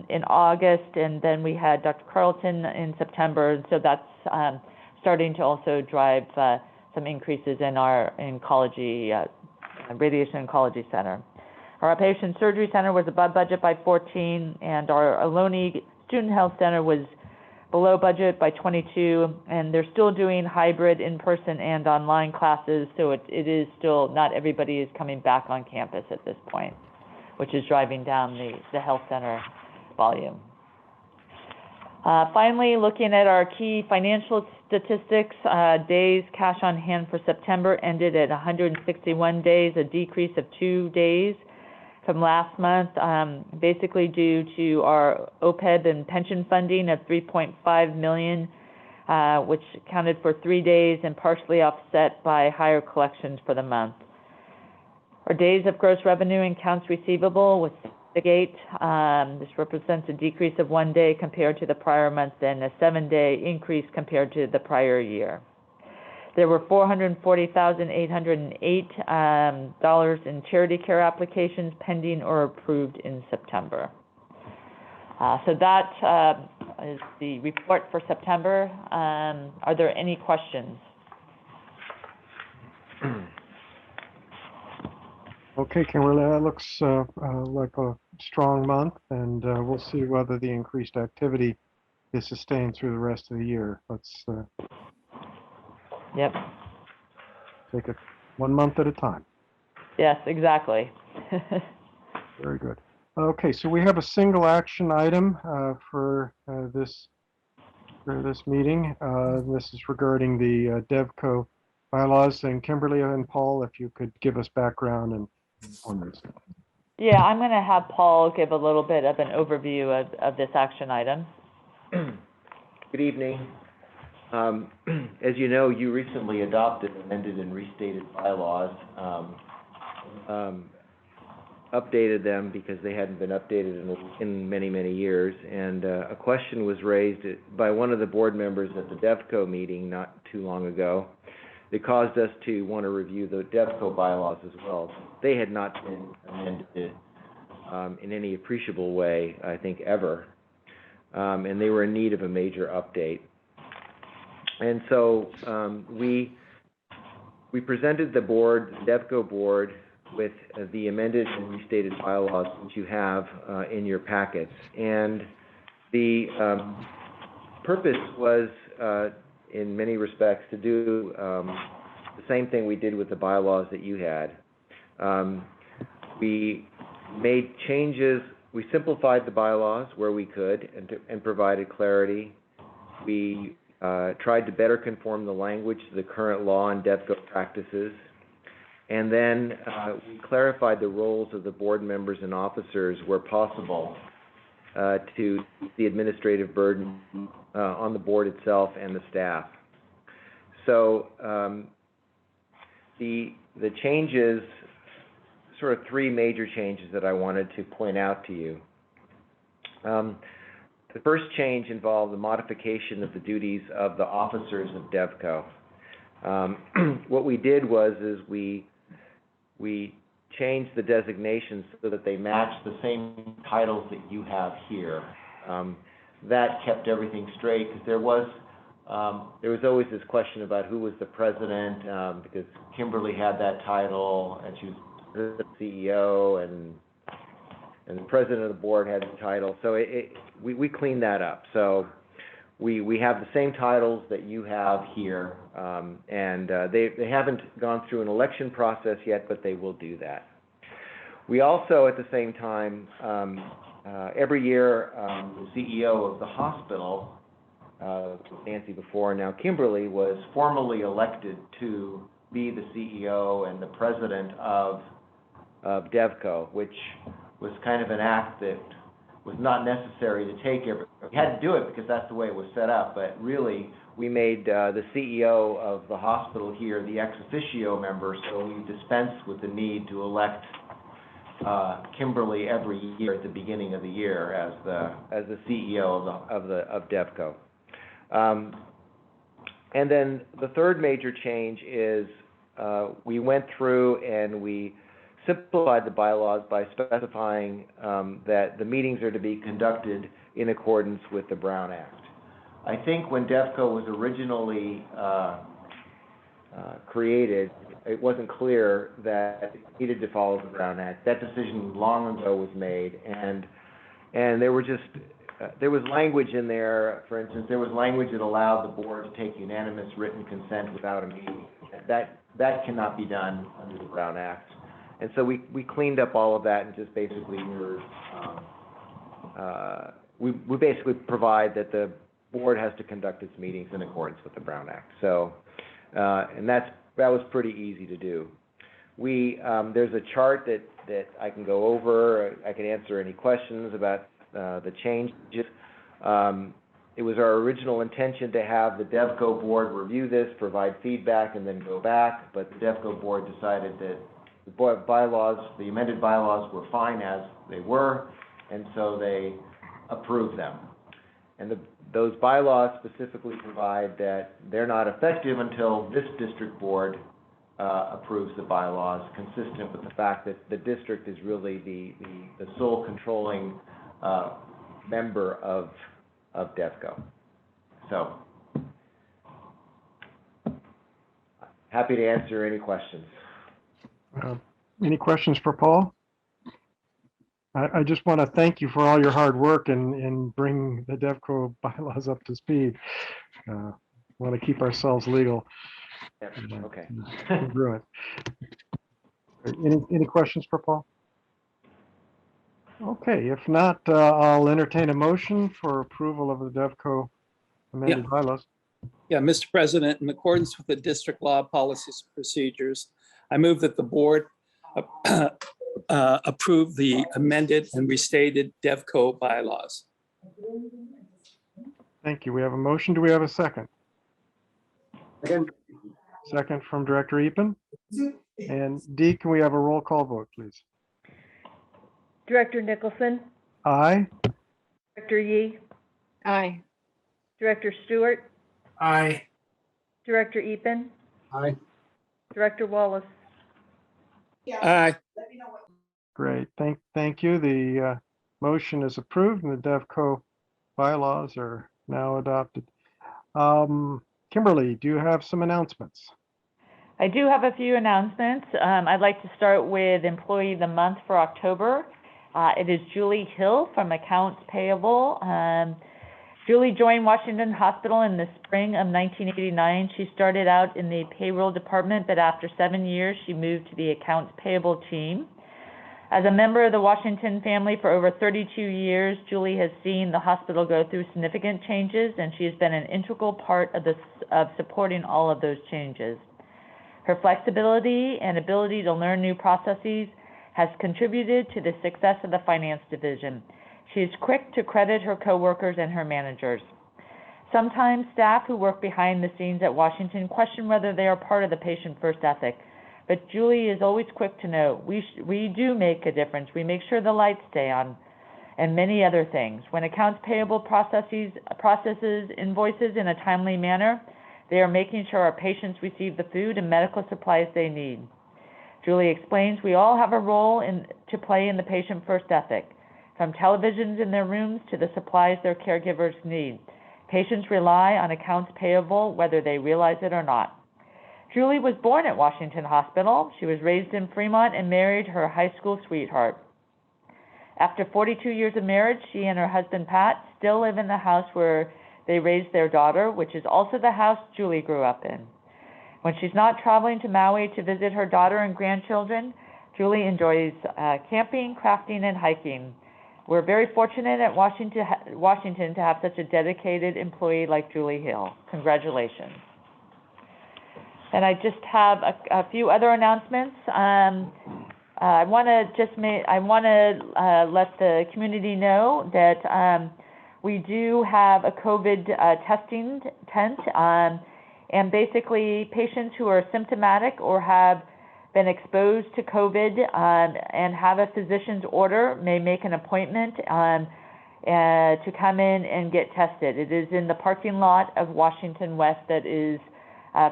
in August, and then we had Dr. Carlton in September. And so that's starting to also drive some increases in our oncology, radiation oncology center. Our outpatient surgery center was above budget by 14, and our Ohlone Student Health Center was below budget by 22, and they're still doing hybrid in-person and online classes, so it is still, not everybody is coming back on campus at this point, which is driving down the health center volume. Finally, looking at our key financial statistics, days cash on hand for September ended at 161 days, a decrease of 2 days from last month, basically due to our OPEB and pension funding of $3.5 million, which accounted for 3 days and partially offset by higher collections for the month. Our days of gross revenue and accounts receivable was 68. This represents a decrease of 1 day compared to the prior month and a 7-day increase compared to the prior year. There were $440,808 in charity care applications pending or approved in September. So that is the report for September. Are there any questions? Okay, Kimberly, that looks like a strong month, and we'll see whether the increased activity is sustained through the rest of the year. Let's Yep. take it 1 month at a time. Yes, exactly. Very good. Okay, so we have a single action item for this meeting. This is regarding the Devco bylaws. And Kimberly and Paul, if you could give us background on this. Yeah, I'm going to have Paul give a little bit of an overview of this action item. Good evening. As you know, you recently adopted amended and restated bylaws, updated them because they hadn't been updated in many, many years. And a question was raised by one of the board members at the Devco meeting not too long ago. It caused us to want to review the Devco bylaws as well. They had not been amended in any appreciable way, I think, ever. And they were in need of a major update. And so we presented the board, the Devco board, with the amended and restated bylaws which you have in your packets. And the purpose was, in many respects, to do the same thing we did with the bylaws that you had. We made changes, we simplified the bylaws where we could and provided clarity. We tried to better conform the language to the current law and Devco practices. And then we clarified the roles of the board members and officers where possible to the administrative burden on the board itself and the staff. So the changes, sort of 3 major changes that I wanted to point out to you. The first change involved the modification of the duties of the officers of Devco. What we did was we changed the designations so that they match the same titles that you have here. That kept everything straight because there was always this question about who was the president, because Kimberly had that title and she was the CEO, and the president of the board had the title. So we cleaned that up. So we have the same titles that you have here, and they haven't gone through an election process yet, but they will do that. We also, at the same time, every year, the CEO of the hospital, Nancy before, now Kimberly, was formally elected to be the CEO and the president of Devco, which was kind of an act that was not necessary to take. We had to do it because that's the way it was set up, but really we made the CEO of the hospital here the ex officio member, so we dispensed with the need to elect Kimberly every year at the beginning of the year as the CEO of Devco. And then the third major change is we went through and we simplified the bylaws by specifying that the meetings are to be conducted in accordance with the Brown Act. I think when Devco was originally created, it wasn't clear that it needed to follow the Brown Act. That decision long ago was made, and there were just there was language in there. For instance, there was language that allowed the board to take unanimous written consent without a meeting. That cannot be done under the Brown Act, and so we cleaned up all of that and just basically we basically provide that the board has to conduct its meetings in accordance with the Brown Act. So, and that was pretty easy to do. There's a chart that I can go over. I can answer any questions about the changes. It was our original intention to have the Devco board review this, provide feedback, and then go back, but the Devco board decided that the amended bylaws were fine as they were, and so they approved them. And those bylaws specifically provide that they're not effective until this district board approves the bylaws, consistent with the fact that the district is really the sole controlling member of Devco. So, happy to answer any questions. Any questions for Paul? I just want to thank you for all your hard work in bringing the Devco bylaws up to speed. Want to keep ourselves legal. Yep. Okay. Congruent. Any questions for Paul? Okay, if not, I'll entertain a motion for approval of the Devco amended bylaws. Yeah, Mr. President, in accordance with the district law, policies, and procedures, I move that the board approve the amended and restated Devco bylaws. Thank you. We have a motion. Do we have a second? Second. Second from Director Epen. And Dee, can we have a roll call vote, please? Director Nicholson, Aye. Director Yee, Aye. Director Stewart, Aye. Director Epen, Aye. Director Wallace. Aye. Great. Thank you. The motion is approved and the Devco bylaws are now adopted. Kimberly, do you have some announcements? I do have a few announcements. I'd like to start with Employee of the Month for October. It is Julie Hill from Accounts Payable. Julie joined Washington Hospital in the spring of 1989. She started out in the payroll department, but after 7 years, she moved to the Accounts Payable team. As a member of the Washington family for over 32 years, Julie has seen the hospital go through significant changes, and she has been an integral part of supporting all of those changes. Her flexibility and ability to learn new processes has contributed to the success of the finance division. She is quick to credit her coworkers and her managers. Sometimes staff who work behind the scenes at Washington question whether they are part of the patient-first ethic. But Julie is always quick to note, we do make a difference. We make sure the lights stay on, and many other things. When accounts payable processes invoices in a timely manner, they are making sure our patients receive the food and medical supplies they need. Julie explains we all have a role to play in the patient-first ethic, from televisions in their rooms to the supplies their caregivers need. Patients rely on accounts payable whether they realize it or not. Julie was born at Washington Hospital. She was raised in Fremont and married her high school sweetheart. After 42 years of marriage, she and her husband Pat still live in the house where they raised their daughter, which is also the house Julie grew up in. When she's not traveling to Maui to visit her daughter and grandchildren, Julie enjoys camping, crafting, and hiking. We're very fortunate at Washington to have such a dedicated employee like Julie Hill. Congratulations. And I just have a few other announcements. I want to let the community know that we do have a COVID testing tent, and basically patients who are symptomatic or have been exposed to COVID and have a physician's order may make an appointment. to come in and get tested. It is in the parking lot of Washington West that is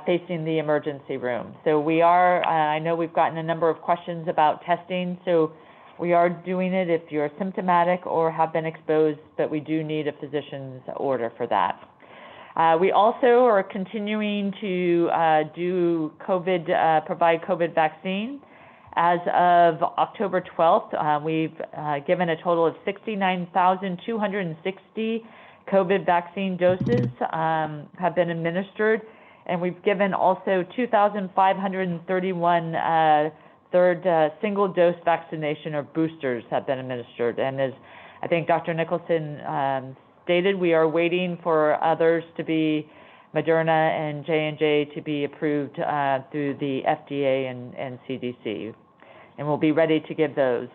facing the emergency room. So we are, I know we've gotten a number of questions about testing, so we are doing it if you're symptomatic or have been exposed, but we do need a physician's order for that. We also are continuing to provide COVID vaccine. As of October 12th, we've given a total of 69,260 COVID vaccine doses have been administered, and we've given also 2,531 third single-dose vaccination or boosters have been administered. And as I think Dr. Nicholson stated, we are waiting for others to be Moderna and J&J to be approved through the FDA and CDC, and we'll be ready to give those.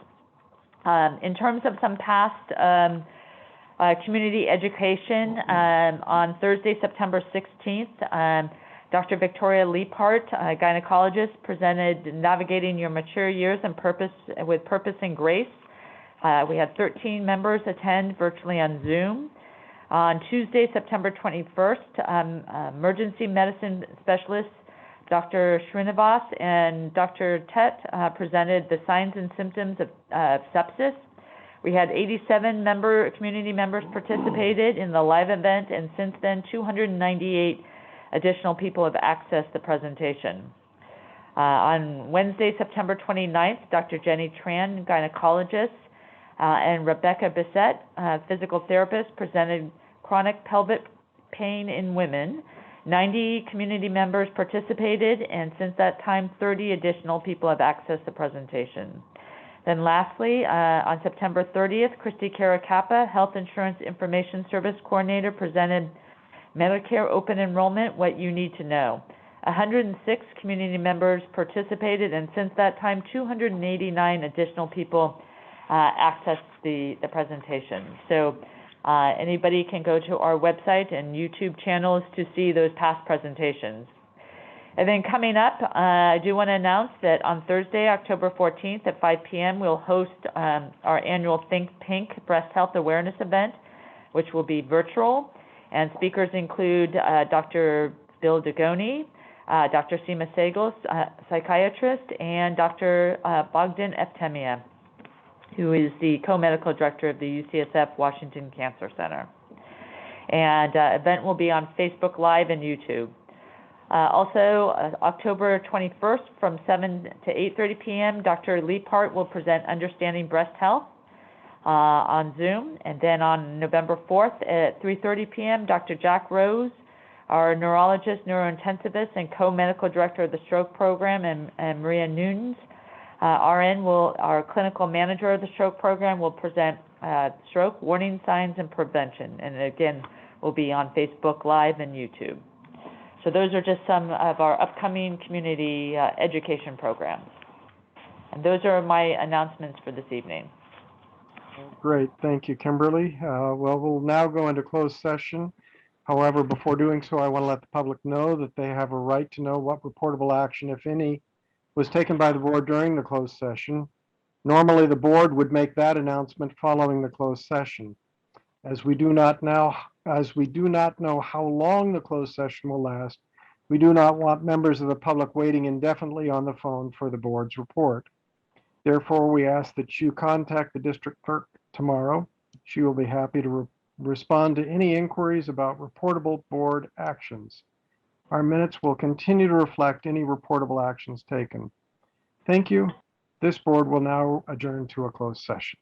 In terms of some past community education, on Thursday, September 16th, Dr. Victoria Leapart, a gynecologist, presented Navigating Your Mature Years and with Purpose and Grace. We had 13 members attend virtually on Zoom. On Tuesday, September 21st, emergency medicine specialist Dr. Srinivas and Dr. Tet presented the signs and symptoms of sepsis. We had 87 community members participated in the live event, and since then, 298 additional people have accessed the presentation. On Wednesday, September 29th, Dr. Jenny Tran, gynecologist, and Rebecca Bissett, physical therapist, presented chronic pelvic pain in women. 90 community members participated, and since that time, 30 additional people have accessed the presentation. Then lastly, on September 30th, Christy Caracappa, Health Insurance Information Service Coordinator, presented Medicare Open Enrollment, What You Need to Know. 106 community members participated, and since that time, 289 additional people accessed the presentation. So anybody can go to our website and YouTube channels to see those past presentations. And then coming up, I do want to announce that on Thursday, October 14th at 5 p.m., we'll host our annual Think Pink Breast Health Awareness event, which will be virtual. And speakers include Dr. Bill Degoni, Dr. Seema Sehgal, psychiatrist, and Dr. Bogdan Eftemia, who is the co-medical director of the UCSF Washington Cancer Center. And event will be on Facebook Live and YouTube. Also, October 21st from 7 to 8:30 p.m., Dr. Leapart will present Understanding Breast Health on Zoom. And then on November 4th at 3:30 p.m., Dr. Jack Rose, our neurologist, neurointensivist, and co-medical director of the stroke program, and Maria Nunes, RN, our clinical manager of the stroke program, will present stroke warning signs and prevention. And again, will be on Facebook Live and YouTube. So those are just some of our upcoming community education programs. And those are my announcements for this evening. Great, thank you, Kimberly. Well, we'll now go into closed session. However, before doing so, I want to let the public know that they have a right to know what reportable action, if any, was taken by the board during the closed session. Normally, the board would make that announcement following the closed session. As we do not know how long the closed session will last, we do not want members of the public waiting indefinitely on the phone for the board's report. Therefore, we ask that you contact the district clerk tomorrow. She will be happy to respond to any inquiries about reportable board actions. Our minutes will continue to reflect any reportable actions taken. Thank you. This board will now adjourn to a closed session.